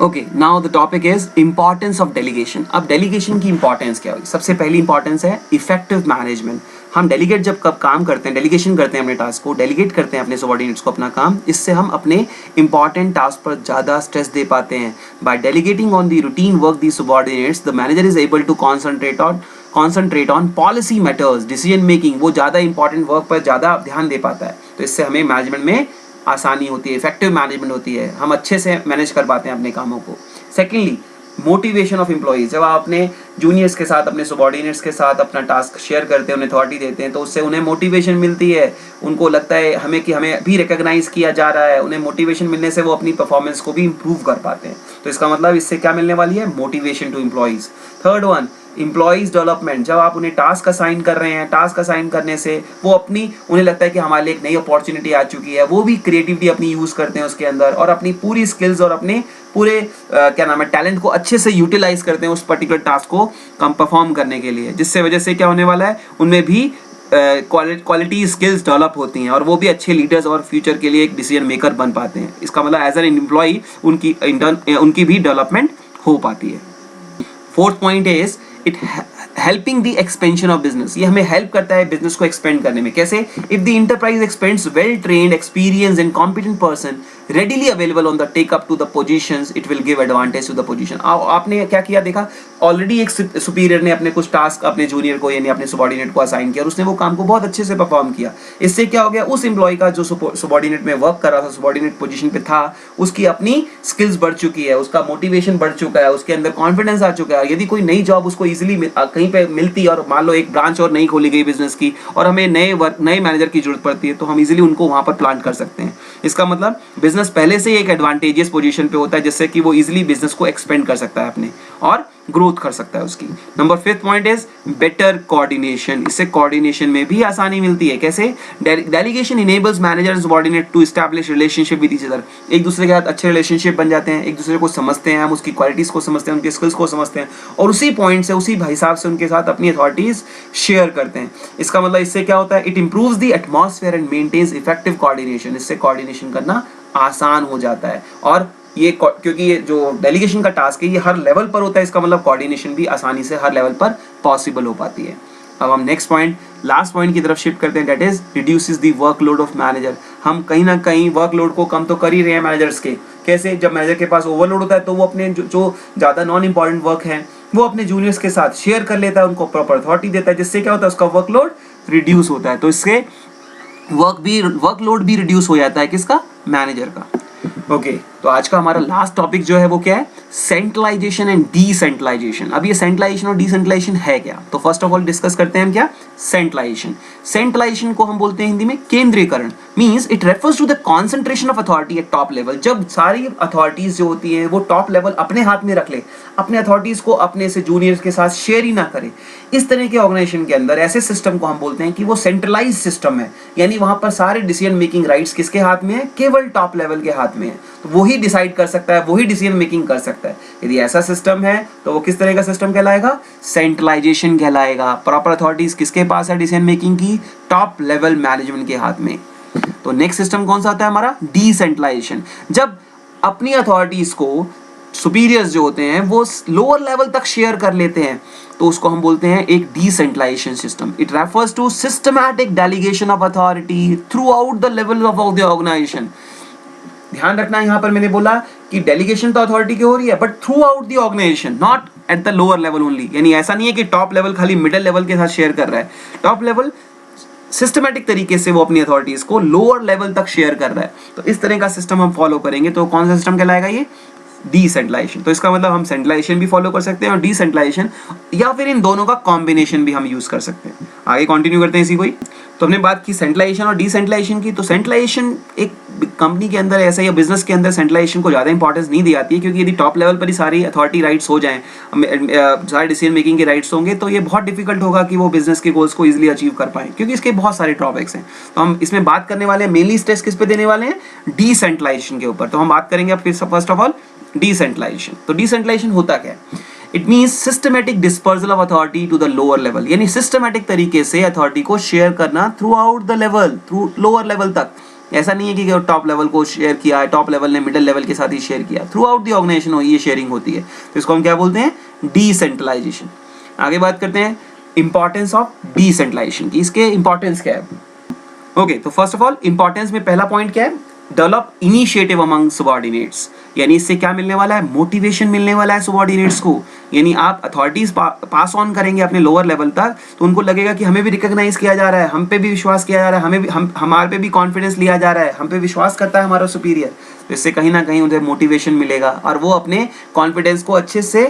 Okay, now the topic is importance of delegation. अब डेलीगेशन की इंपॉर्टेंस क्या होगी? सबसे पहली इंपॉर्टेंस है इफेक्टिव मैनेजमेंट। हम डेलीगेट जब कब काम करते हैं, डेलीगेशन करते हैं अपने टास्क को, डेलीगेट करते हैं अपने सबऑर्डिनेट्स को अपना काम, इससे हम अपने इंपॉर्टेंट टास्क पर ज़्यादा स्ट्रेस दे पाते हैं। By delegating on the routine work the subordinates, the manager is able to concentrate on policy matters, decision making, वो ज़्यादा इंपॉर्टेंट वर्क पर ज़्यादा ध्यान दे पाता है। तो इससे हमें मैनेजमेंट में आसानी होती है, इफेक्टिव मैनेजमेंट होती है, हम अच्छे से मैनेज कर पाते हैं अपने कामों को। सेकेंडली, मोटिवेशन ऑफ एम्प्लॉइज, जब आप अपने जूनियर्स के साथ, अपने सबऑर्डिनेट्स के साथ अपना टास्क शेयर करते हैं, उन्हें अथॉरिटी देते हैं, तो उससे उन्हें मोटिवेशन मिलती है। उनको लगता है हमें कि हमें भी रिकॉग्नाइज किया जा रहा है। उन्हें मोटिवेशन मिलने से वो अपनी परफॉर्मेंस को भी इंप्रूव कर पाते हैं। तो इसका मतलब इससे क्या मिलने वाली है? Motivation to employees. Third one, employees development, जब आप उन्हें टास्क असाइन कर रहे हैं, टास्क असाइन करने से वो उन्हें लगता है कि हमारे लिए एक नई अपॉर्चुनिटी आ चुकी है, वो भी क्रिएटिविटी अपनी यूज करते हैं उसके अंदर, और अपनी पूरी स्किल्स और अपने पूरे टैलेंट को अच्छे से यूटिलाइज करते हैं उस पर्टिकुलर टास्क को परफॉर्म करने के लिए, जिससे वजह से क्या होने वाला है? उनमें भी क्वालिटी स्किल्स डेवलप होती हैं और वो भी अच्छे लीडर्स और फ्यूचर के लिए एक डिसीजन मेकर बन पाते हैं। इसका मतलब एज एन एम्प्लॉई उनकी भी डेवलपमेंट हो पाती है। Fourth point is it helping the expansion of business, ये हमें हेल्प करता है बिजनेस को एक्सपेंड करने में। कैसे? If the enterprise expands well trained, experience and competent person readily available on the take up to the positions, it will give advantage to the position। आपने क्या किया? देखा, ऑलरेडी एक सुपीरियर ने अपने कुछ टास्क अपने जूनियर को यानी अपने सबऑर्डिनेट को असाइन किया और उसने वो काम को बहुत अच्छे से परफॉर्म किया। इससे क्या हो गया? उस एम्प्लॉय का जो सबऑर्डिनेट में वर्क कर रहा था, सबऑर्डिनेट पोजीशन पे था, उसकी अपनी स्किल्स बढ़ चुकी है, उसका मोटिवेशन बढ़ चुका है, उसके अंदर कॉन्फिडेंस आ चुका है। यदि कोई नई जॉब उसको इजीली कहीं पे मिलती और मान लो एक ब्रांच और नई खोली गई बिजनेस की और हमें नए मैनेजर की जरूरत पड़ती है, तो हम इजीली उनको वहां पर प्लांट कर सकते हैं। इसका मतलब बिजनेस पहले से एक एडवांटेजियस पोजीशन पे होता है जिससे कि वो इजीली बिजनेस को एक्सपेंड कर सकता है अपने और ग्रोथ कर सकता है उसकी। Number fifth point is better coordination, इससे कोऑर्डिनेशन में भी आसानी मिलती है। कैसे? Delegation enables manager and subordinate to establish relationship with each other, एक दूसरे के साथ अच्छे रिलेशनशिप बन जाते हैं, एक दूसरे को समझते हैं, हम उसकी क्वालिटीज को समझते हैं, उनके स्किल्स को समझते हैं और उसी पॉइंट से, उसी हिसाब से उनके साथ अपनी अथॉरिटीज शेयर करते हैं। इसका मतलब इससे क्या होता है? It improves the atmosphere and maintains effective coordination, इससे कोऑर्डिनेशन करना आसान हो जाता है। और ये क्योंकि ये जो डेलीगेशन का टास्क है ये हर लेवल पर होता है, इसका मतलब कोऑर्डिनेशन भी आसानी से हर लेवल पर पॉसिबल हो पाती है। अब हम नेक्स्ट पॉइंट, लास्ट पॉइंट की तरफ शिफ्ट करते हैं, that is reduces the workload of manager. हम कहीं ना कहीं वर्कलोड को कम तो कर ही रहे हैं मैनेजर्स के। कैसे? जब मैनेजर के पास ओवरलोड होता है तो वो अपने जो ज़्यादा नॉन इंपॉर्टेंट वर्क है वो अपने जूनियर्स के साथ शेयर कर लेता है, उनको प्रॉपर अथॉरिटी देता है, जिससे क्या होता है? उसका वर्कलोड रिड्यूस होता है। तो इससे वर्कलोड भी रिड्यूस हो जाता है किसका, मैनेजर का। ओके तो आज का हमारा लास्ट टॉपिक जो है वो क्या है, सेंट्रलाइजेशन एंड डिसेंट्रलाइजेशन। अब ये सेंट्रलाइजेशन और डिसेंट्रलाइजेशन है क्या, तो फर्स्ट ऑफ ऑल डिस्कस करते हैं हम क्या, सेंट्रलाइजेशन। सेंट्रलाइजेशन को हम बोलते हैं हिंदी में केंद्रीकरण। Means it refers to the concentration of authority at top level. जब सारी अथॉरिटीज जो होती हैं वो टॉप लेवल अपने हाथ में रख ले, अपने अथॉरिटीज को अपने से जूनियर्स के साथ शेयर ही ना करे, इस तरह के ऑर्गेनाइजेशन के अंदर ऐसे सिस्टम को हम बोलते हैं कि वो सेंट्रलाइज सिस्टम है। यानी वहां पर सारे डिसीजन मेकिंग राइट्स किसके हाथ में है, केवल टॉप लेवल के हाथ में है। तो वही डिसाइड कर सकता है, वही डिसीजन मेकिंग कर सकता है। यदि ऐसा सिस्टम है तो वो किस तरह का सिस्टम कहलाएगा, सेंट्रलाइजेशन कहलाएगा। प्रॉपर अथॉरिटीज किसके पास है डिसीजन मेकिंग की, टॉप लेवल मैनेजमेंट के हाथ में। तो नेक्स्ट सिस्टम कौन सा आता है हमारा, डिसेंट्रलाइजेशन। जब अपनी अथॉरिटीज को सुपीरियर्स जो होते हैं वो लोअर लेवल तक शेयर कर लेते हैं, तो उसको हम बोलते हैं एक decentralization system. It refers to systematic delegation of authority throughout the level of the organization. ध्यान रखना यहाँ पर मैंने बोला कि डेलीगेशन तो अथॉरिटी की हो रही है but throughout the organization, not at the lower level only. यानी ऐसा नहीं है कि टॉप लेवल खाली मिडिल लेवल के साथ शेयर कर रहा है, टॉप लेवल सिस्टमैटिक तरीके से वो अपनी अथॉरिटीज को लोअर लेवल तक शेयर कर रहा है। तो इस तरह का सिस्टम हम फॉलो करेंगे तो कौन सा सिस्टम कहलाएगा, ये डिसेंट्रलाइजेशन। तो इसका मतलब हम सेंट्रलाइजेशन भी फॉलो कर सकते हैं और डिसेंट्रलाइजेशन, या फिर इन दोनों का कॉम्बिनेशन भी हम यूज कर सकते हैं। आगे कंटिन्यू करते हैं इसी को ही। तो हमने बात की सेंट्रलाइजेशन और डिसेंट्रलाइजेशन की। तो सेंट्रलाइजेशन एक कंपनी के अंदर ऐसा या बिजनेस के अंदर सेंट्रलाइजेशन को ज़्यादा इंपॉर्टेंस नहीं दी जाती है, क्योंकि यदि टॉप लेवल पर ही सारी अथॉरिटी राइट्स हो जाएं, सारे डिसीजन मेकिंग के राइट्स होंगे, तो ये बहुत डिफिकल्ट होगा कि वो बिजनेस के गोल्स को इजीली अचीव कर पाए, क्योंकि इसके बहुत सारे ड्रॉबैक्स हैं। तो हम इसमें बात करने वाले हैं मेनली स्ट्रेस किस पे देने वाले हैं, डिसेंट्रलाइजेशन के ऊपर। तो हम बात करेंगे अब फर्स्ट ऑफ ऑल डिसेंट्रलाइजेशन। तो डिसेंट्रलाइजेशन होता क्या है, it means systematic dispersal of authority to the lower level. यानी सिस्टमैटिक तरीके से अथॉरिटी को शेयर करना throughout the level, throughout level तक। ऐसा नहीं है कि टॉप लेवल को शेयर किया है, टॉप लेवल ने मिडिल लेवल के साथ ही शेयर किया, थ्रू आउट द ऑर्गेनाइजेशन ये शेयरिंग होती है। तो इसको हम क्या बोलते हैं, डिसेंट्रलाइजेशन। आगे बात करते हैं इंपॉर्टेंस ऑफ डिसेंट्रलाइजेशन की। इसके इंपॉर्टेंस क्या है। ओके तो फर्स्ट ऑफ ऑल इंपॉर्टेंस में पहला पॉइंट क्या है, डेवलप इनिशिएटिव अमंग सबऑर्डिनेट्स। यानी इससे क्या मिलने वाला है, मोटिवेशन मिलने वाला है सबऑर्डिनेट्स को। यानी आप अथॉरिटीज पास ऑन करेंगे अपने लोअर लेवल तक, तो उनको लगेगा कि हमें भी रिकॉग्नाइज किया जा रहा है, हम पे भी विश्वास किया जा रहा है, हमें भी हमारे पे भी कॉन्फिडेंस लिया जा रहा है, हम पे विश्वास करता है हमारा सुपीरियर। तो इससे कहीं ना कहीं उन्हें मोटिवेशन मिलेगा और वो अपने कॉन्फिडेंस को अच्छे से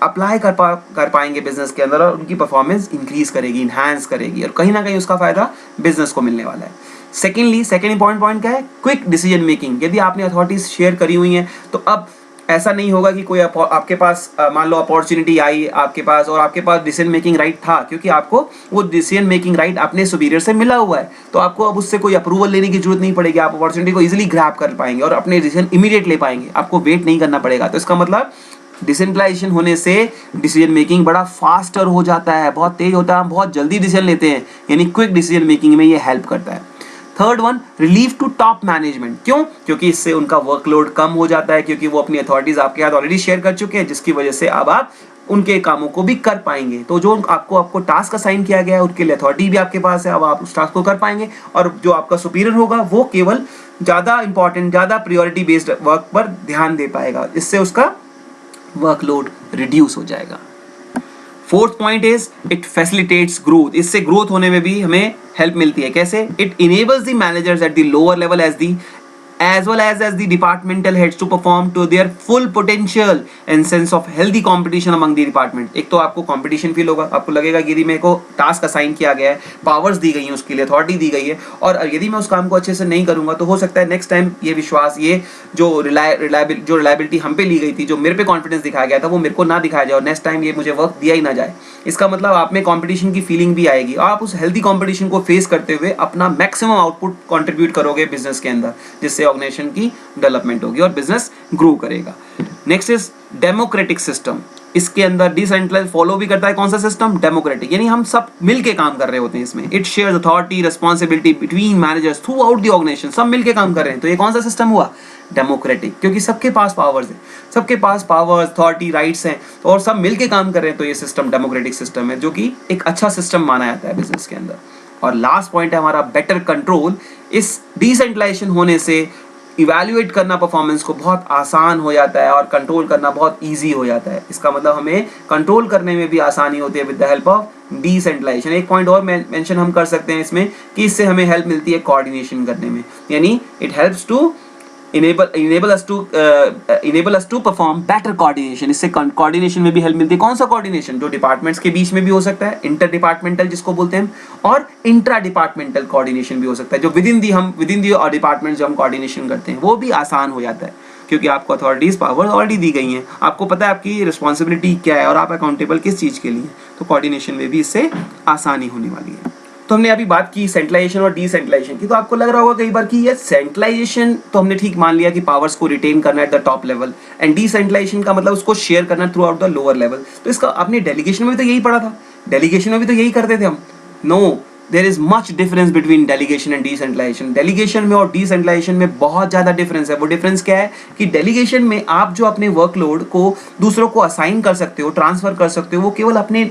अप्लाई कर पाएंगे बिजनेस के अंदर, और उनकी परफॉर्मेंस इंक्रीज करेगी, इन्हांस करेगी, और कहीं ना कहीं उसका फायदा बिजनेस को मिलने वाला है। सेकेंडली, सेकेंड इंपॉर्टेंट पॉइंट क्या है, क्विक डिसीजन मेकिंग। यदि आपने अथॉरिटीज शेयर करी हुई हैं तो अब ऐसा नहीं होगा कि कोई आपके पास मान लो अपॉर्चुनिटी आई आपके पास और आपके पास डिसीजन मेकिंग राइट था, क्योंकि आपको वो डिसीजन मेकिंग राइट अपने सुपीरियर से मिला हुआ है, तो आपको अब उससे कोई अप्रूवल लेने की जरूरत नहीं पड़ेगी। आप अपॉर्चुनिटी को इजीली ग्रैब कर पाएंगे और अपने डिसीजन इमीडिएट ले पाएंगे, आपको वेट नहीं करना पड़ेगा। तो इसका मतलब डिसेंट्रलाइजेशन होने से डिसीजन मेकिंग बड़ा फास्टर हो जाता है, बहुत तेज होता है, हम बहुत जल्दी डिसीजन लेते हैं, यानी क्विक डिसीजन मेकिंग में ये हेल्प करता है। Third one, relief to top management. क्यों, क्योंकि इससे उनका वर्कलोड कम हो जाता है, क्योंकि वो अपनी अथॉरिटीज आपके साथ ऑलरेडी शेयर कर चुके हैं, जिसकी वजह से अब आप उनके कामों को भी कर पाएंगे। तो जो आपको टास्क असाइन किया गया है उसके लिए अथॉरिटी भी आपके पास है, अब आप उस टास्क को कर पाएंगे, और जो आपका सुपीरियर होगा वो केवल ज़्यादा इंपॉर्टेंट, ज़्यादा प्रायोरिटी बेस्ड वर्क पर ध्यान दे पाएगा, इससे उसका वर्कलोड रिड्यूस हो जाएगा। Fourth point is it facilitates growth. इससे ग्रोथ होने में भी हमें हेल्प मिलती है। कैसे, it enables the managers eight the lower level as well as the departmental heads to perform to their full potential and sense of healthy competition among the department। एक तो आपको competition feel होगा, आपको लगेगा कि यदि मेरे को टास्क असाइन किया गया है, पावर्स दी गई हैं, उसके लिए अथॉरिटी दी गई है, और यदि मैं उस काम को अच्छे से नहीं करूंगा तो हो सकता है नेक्स्ट टाइम ये विश्वास, ये जो रिलायबिलिटी हम पे ली गई थी, जो मेरे पे कॉन्फिडेंस दिखाया गया था, वो मेरे को ना दिखाया जाए और नेक्स्ट टाइम ये मुझे वर्क दिया ही ना जाए। इसका मतलब आप में कॉम्पिटिशन की फीलिंग भी आएगी और आप उस हेल्दी कॉम्पिटिशन को फेस करते हुए अपना मैक्सिमम आउटपुट कॉन्ट्रीब्यूट करोगे बिजनेस के अंदर, जिससे ऑर्गेनाइजेशन की डेवलपमेंट होगी और बिजनेस ग्रो करेगा। Next is democratic system. इसके अंदर डिसेंट्रलाइज फॉलो भी करता है कौन सा सिस्टम, डेमोक्रेटिक, यानी हम सब मिलके काम कर रहे होते हैं इसमें। It shares authority responsibility between managers throughout the organization. सब मिलके काम कर रहे हैं, तो ये कौन सा सिस्टम हुआ, डेमोक्रेटिक, क्योंकि सबके पास पावर्स है, सबके पास पावर्स, अथॉरिटी, राइट्स हैं, तो और सब मिलके काम कर रहे हैं, तो ये सिस्टम डेमोक्रेटिक सिस्टम है, जो कि एक अच्छा सिस्टम माना जाता है बिजनेस के अंदर। और लास्ट पॉइंट है हमारा बेटर कंट्रोल। इस डिसेंट्रलाइजेशन होने से इवैल्यूएट करना परफॉर्मेंस को बहुत आसान हो जाता है और कंट्रोल करना बहुत ईजी हो जाता है। इसका मतलब हमें कंट्रोल करने में भी आसानी होती है with the help of decentralization. एक पॉइंट और मेंशन हम कर सकते हैं इसमें कि इससे हमें हेल्प मिलती है कोऑर्डिनेशन करने में, यानी it helps to enable us to perform better coordination। इससे कोऑर्डिनेशन में भी हेल्प मिलती है। कौन सा कोऑर्डिनेशन? जो डिपार्टमेंट्स के बीच में भी हो सकता है, इंटर डिपार्टमेंटल जिसको बोलते हैं, और इंट्रा डिपार्टमेंटल कोऑर्डिनेशन भी हो सकता है। जो विद इन दी डिपार्टमेंट जो हम कोऑर्डिनेशन करते हैं वो भी आसान हो जाता है, क्योंकि आपको अथॉरिटीज पावर ऑलरेडी दी गई हैं, आपको पता है आपकी रिस्पॉन्सिबिलिटी क्या है और आप अकाउंटेबल किस चीज़ के लिए। तो कोऑर्डिनेशन में भी इससे आसानी होने वाली है। तो हमने अभी बात की सेंट्रलाइजेशन और डिसेंट्रलाइजेशन की। तो आपको लग रहा होगा कई बार कि ये सेंट्रलाइजेशन तो हमने ठीक मान लिया कि पावर्स को रिटेन करना at the top level, and decentralization का मतलब उसको शेयर करना throughout the lower level. तो इसका आपने डेलीगेशन में भी तो यही पढ़ा था, डेलीगेशन में भी तो यही करते थे हम। No, there is much difference between delegation and decentralization. Delegation में और डिसेंट्रलाइजेशन में बहुत ज़्यादा डिफरेंस है। वो डिफरेंस क्या है कि डेलीगेशन में आप जो अपने वर्कलोड को दूसरों को असाइन कर सकते हो, ट्रांसफर कर सकते हो, वो केवल अपने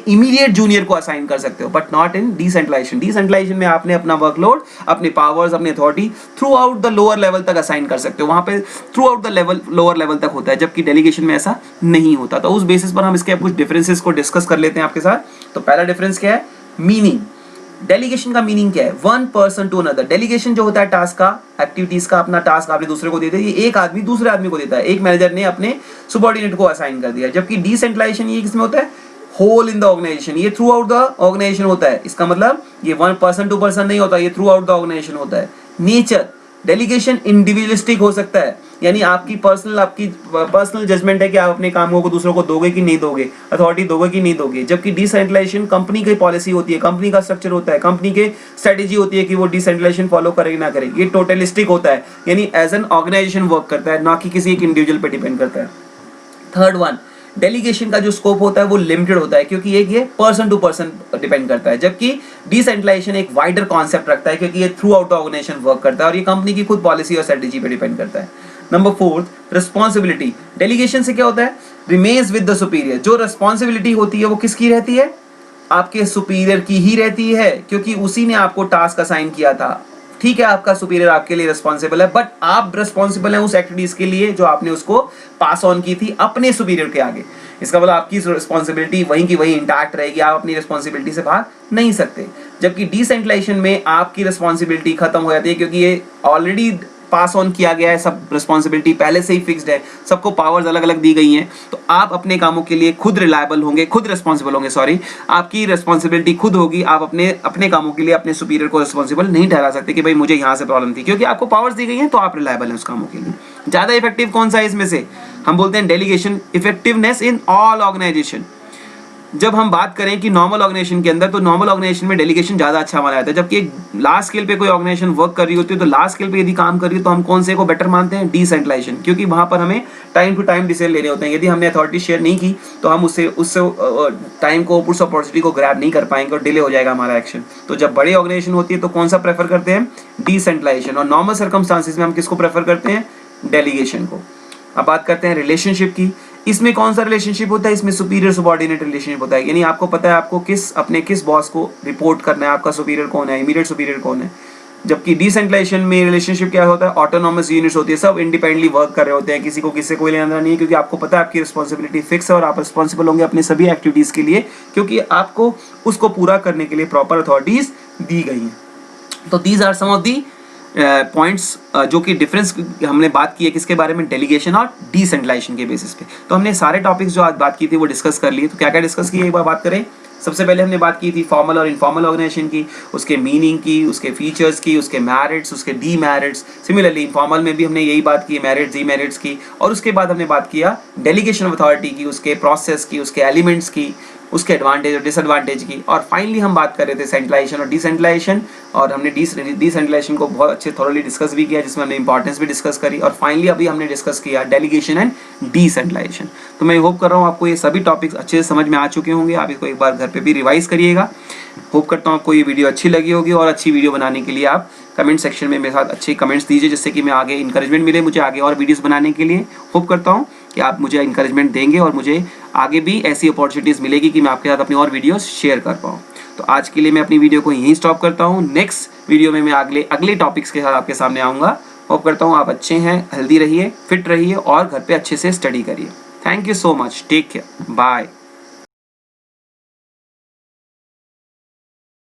इमीडिएट जूनियर को असाइन कर सकते हो, but not in decentralization. Decentralization में आपने अपना वर्कलोड, अपने पावर्स, अपनी authority throughout the lower level तक असाइन कर सकते हो। वहां पे throughout the lower level तक होता है, जबकि डेलीगेशन में ऐसा नहीं होता। तो उस बेसिस पर हम इसके कुछ डिफरेंसेस को डिस्कस कर लेते हैं आपके साथ। तो पहला डिफरेंस क्या है? मीनिंग। डेलीगेशन का मीनिंग क्या है? One person to another. Delegation जो होता है टास्क का, एक्टिविटीज का, अपना टास्क आपने दूसरे को देते हैं, ये एक आदमी दूसरे आदमी को देता है। एक मैनेजर ने अपने सुबॉर्डिनेट को असाइन कर दिया। जबकि डिसेंट्रलाइजेशन ये किसमें होता है? होल इन द ऑर्गेनाइजेशन, ये थ्रू आउट द ऑर्गेनाइजेशन होता है। इसका मतलब ये वन पर्सन टू पर्सन नहीं होता, ये थ्रू आउट द ऑर्गेनाइजेशन होता है। नेचर, डेलीगेशन इंडिविजुअलिस्टिक हो सकता है, यानी आपकी पर्सनल जजमेंट है कि आप अपने कामों को दूसरों को दोगे कि नहीं दोगे, अथॉरिटी दोगे कि नहीं दोगे। जबकि डिसेंट्रलाइजेशन कंपनी की पॉलिसी होती है, कंपनी का स्ट्रक्चर होता है, कंपनी के स्ट्रेटेजी होती है कि वो डिसेंट्रलाइजेशन फॉलो करेगी ना करेगी। ये टोटलिस्टिक होता है, यानी एज एन ऑर्गेनाइजेशन वर्क करता है, ना कि किसी एक इंडिविजुअल पे डिपेंड करता है। थर्ड वन, डेलीगेशन का जो स्कोप होता है वो लिमिटेड होता है, क्योंकि ये पर्सन टू पर्सन डिपेंड करता है। जबकि डिसेंट्रलाइजेशन एक वाइडर कॉन्सेप्ट रखता है, क्योंकि ये throughout the organization work करता है और ये कंपनी की खुद पॉलिसी और स्ट्रेटेजी पे डिपेंड करता है। Number fourth, responsibility. डेलीगेशन से क्या होता है? Remains with the superior. जो रिस्पॉन्सिबिलिटी होती है वो किसकी रहती है? आपके सुपीरियर की ही रहती है, क्योंकि उसी ने आपको टास्क असाइन किया था। ठीक है, आपका सुपीरियर आपके लिए रिस्पॉन्सिबल है, बट आप रिस्पॉन्सिबल हैं उस एक्टिविटीज के लिए जो आपने उसको पास ऑन की थी अपने सुपीरियर के आगे। इसका मतलब आपकी रिस्पॉन्सिबिलिटी वहीं की वहीं इंटैक्ट रहेगी, आप अपनी रिस्पॉन्सिबिलिटी से भाग नहीं सकते। जबकि डिसेंट्रलाइजेशन में आपकी रिस्पॉन्सिबिलिटी खत्म हो जाती है, क्योंकि ये ऑलरेडी पास ऑन किया गया है, सब रिस्पॉन्सिबिलिटी पहले से ही फिक्स्ड है, सबको पावर्स अलग अलग दी गई हैं। तो आप अपने कामों के लिए खुद रिलायबल होंगे, खुद रिस्पॉन्सिबल होंगे, सॉरी, आपकी रिस्पॉन्सिबिलिटी खुद होगी। आप अपने कामों के लिए अपने सुपीरियर को रिस्पॉन्सिबल नहीं ठहरा सकते कि भाई मुझे यहाँ से प्रॉब्लम थी, क्योंकि आपको पावर्स दी गई हैं तो आप रिलायबल हैं उस कामों के लिए। ज़्यादा इफेक्टिव कौन सा है इसमें से? हम बोलते हैं delegation. Effectiveness in all organization. जब हम बात करें कि नॉर्मल ऑर्गेनाइजेशन के अंदर, तो नॉर्मल ऑर्गेनाइजेशन में डेलीगेशन ज़्यादा अच्छा माना जाता है। जबकि लार्ज स्केल पे कोई ऑर्गेनाइजेशन वर्क कर रही होती है, तो लार्ज स्केल पे यदि काम कर रही है तो हम कौन से को बेटर मानते हैं? डिसेंट्रलाइजेशन, क्योंकि वहाँ पर हमें टाइम टू टाइम डिसीजन लेने होते हैं। यदि हमने अथॉरिटी शेयर नहीं की तो हम उससे टाइम को, उस अपॉर्चुनिटी को ग्रैब नहीं कर पाएंगे और डिले हो जाएगा हमारा एक्शन। तो जब बड़ी ऑर्गेनाइजेशन होती है तो कौन सा प्रेफर करते हैं? डिसेंट्रलाइजेशन। और नॉर्मल सर्कमस्टांसिस में हम किसको प्रेफर करते हैं? डेलीगेशन को। अब बात करते हैं रिलेशनशिप की। इसमें कौन सा रिलेशनशिप होता है? इसमें सुपीरियर सबऑर्डिनेट रिलेशनशिप होता है, यानी आपको पता है आपको अपने किस बॉस को रिपोर्ट करना है, आपका सुपीरियर कौन है, इमीडिएट सुपीरियर कौन है। जबकि डिसेंट्रलाइजेशन में रिलेशनशिप क्या होता है? ऑटोनॉमस यूनिट्स होती है, सब इंडिपेंडेंटली वर्क कर रहे होते हैं, किसी को किससे कोई लेना नहीं है, क्योंकि आपको पता है आपकी रिस्पॉन्सिबिलिटी फिक्स है और आप रिस्पॉन्सिबल होंगे अपने सभी एक्टिविटीज के लिए, क्योंकि आपको उसको पूरा करने के लिए प्रॉपर अथॉरिटीज दी गई हैं। तो these are some of the points जो कि डिफरेंस हमने बात की है किसके बारे में? डेलीगेशन और डिसेंट्रलाइजेशन के बेसिस पे। तो हमने सारे टॉपिक्स जो आज बात की थी वो डिस्कस कर लिए। तो क्या क्या डिस्कस किए एक बार बात करें। सबसे पहले हमने बात की थी फॉर्मल और इनफॉर्मल ऑर्गेनाइजेशन की, उसके मीनिंग की, उसके फीचर्स की, उसके मेरिट्स, उसके डीमेरिट्स। सिमिलरली इनफॉर्मल में भी हमने यही बात की, मेरिट्स डीमेरिट्स की। और उसके बाद हमने बात किया डेलीगेशन ऑफ अथॉरिटी की, उसके प्रोसेस की, उसके एलिमेंट्स की, उसके एडवांटेज और डिसएडवांटेज की। और फाइनली हम बात कर रहे थे सेंट्रलाइजेशन और डिसेंट्रलाइजेशन, और हमने डिसेंट्रलाइजेशन को बहुत अच्छे थॉरली डिस्कस भी किया, जिसमें हमने इंपॉर्टेंस भी डिस्कस करी। और फाइनली अभी हमने डिस्कस किया डेलीगेशन एंड डिसेंट्रलाइजेशन। तो मैं होप कर रहा हूँ आपको ये सभी टॉपिक्स अच्छे से समझ में आ चुके होंगे। आप इसको एक बार घर पे भी रिवाइज करिएगा। होप करता हूँ आपको ये वीडियो अच्छी लगी होगी, और अच्छी वीडियो बनाने के लिए आप कमेंट सेक्शन में मेरे साथ अच्छे कमेंट्स दीजिए, जिससे कि मैं आगे इंकरेजमेंट मिले मुझे आगे और वीडियोस बनाने के लिए। होप करता हूँ कि आप मुझे इंकरेजमेंट देंगे और मुझे आगे भी ऐसी अपॉर्चुनिटीज़ मिलेगी कि मैं आपके साथ अपनी और वीडियोस शेयर कर पाऊँ। तो आज के लिए मैं अपनी वीडियो को यहीं स्टॉप करता हूँ। नेक्स्ट वीडियो में मैं अगले टॉपिक्स के साथ आपके सामने आऊँगा। होप करता हूँ आप अच्छे हैं, हेल्दी रहिए, फिट रहिए और घर पे अच्छे से स्टडी करिए। Thank you so much, take care, bye.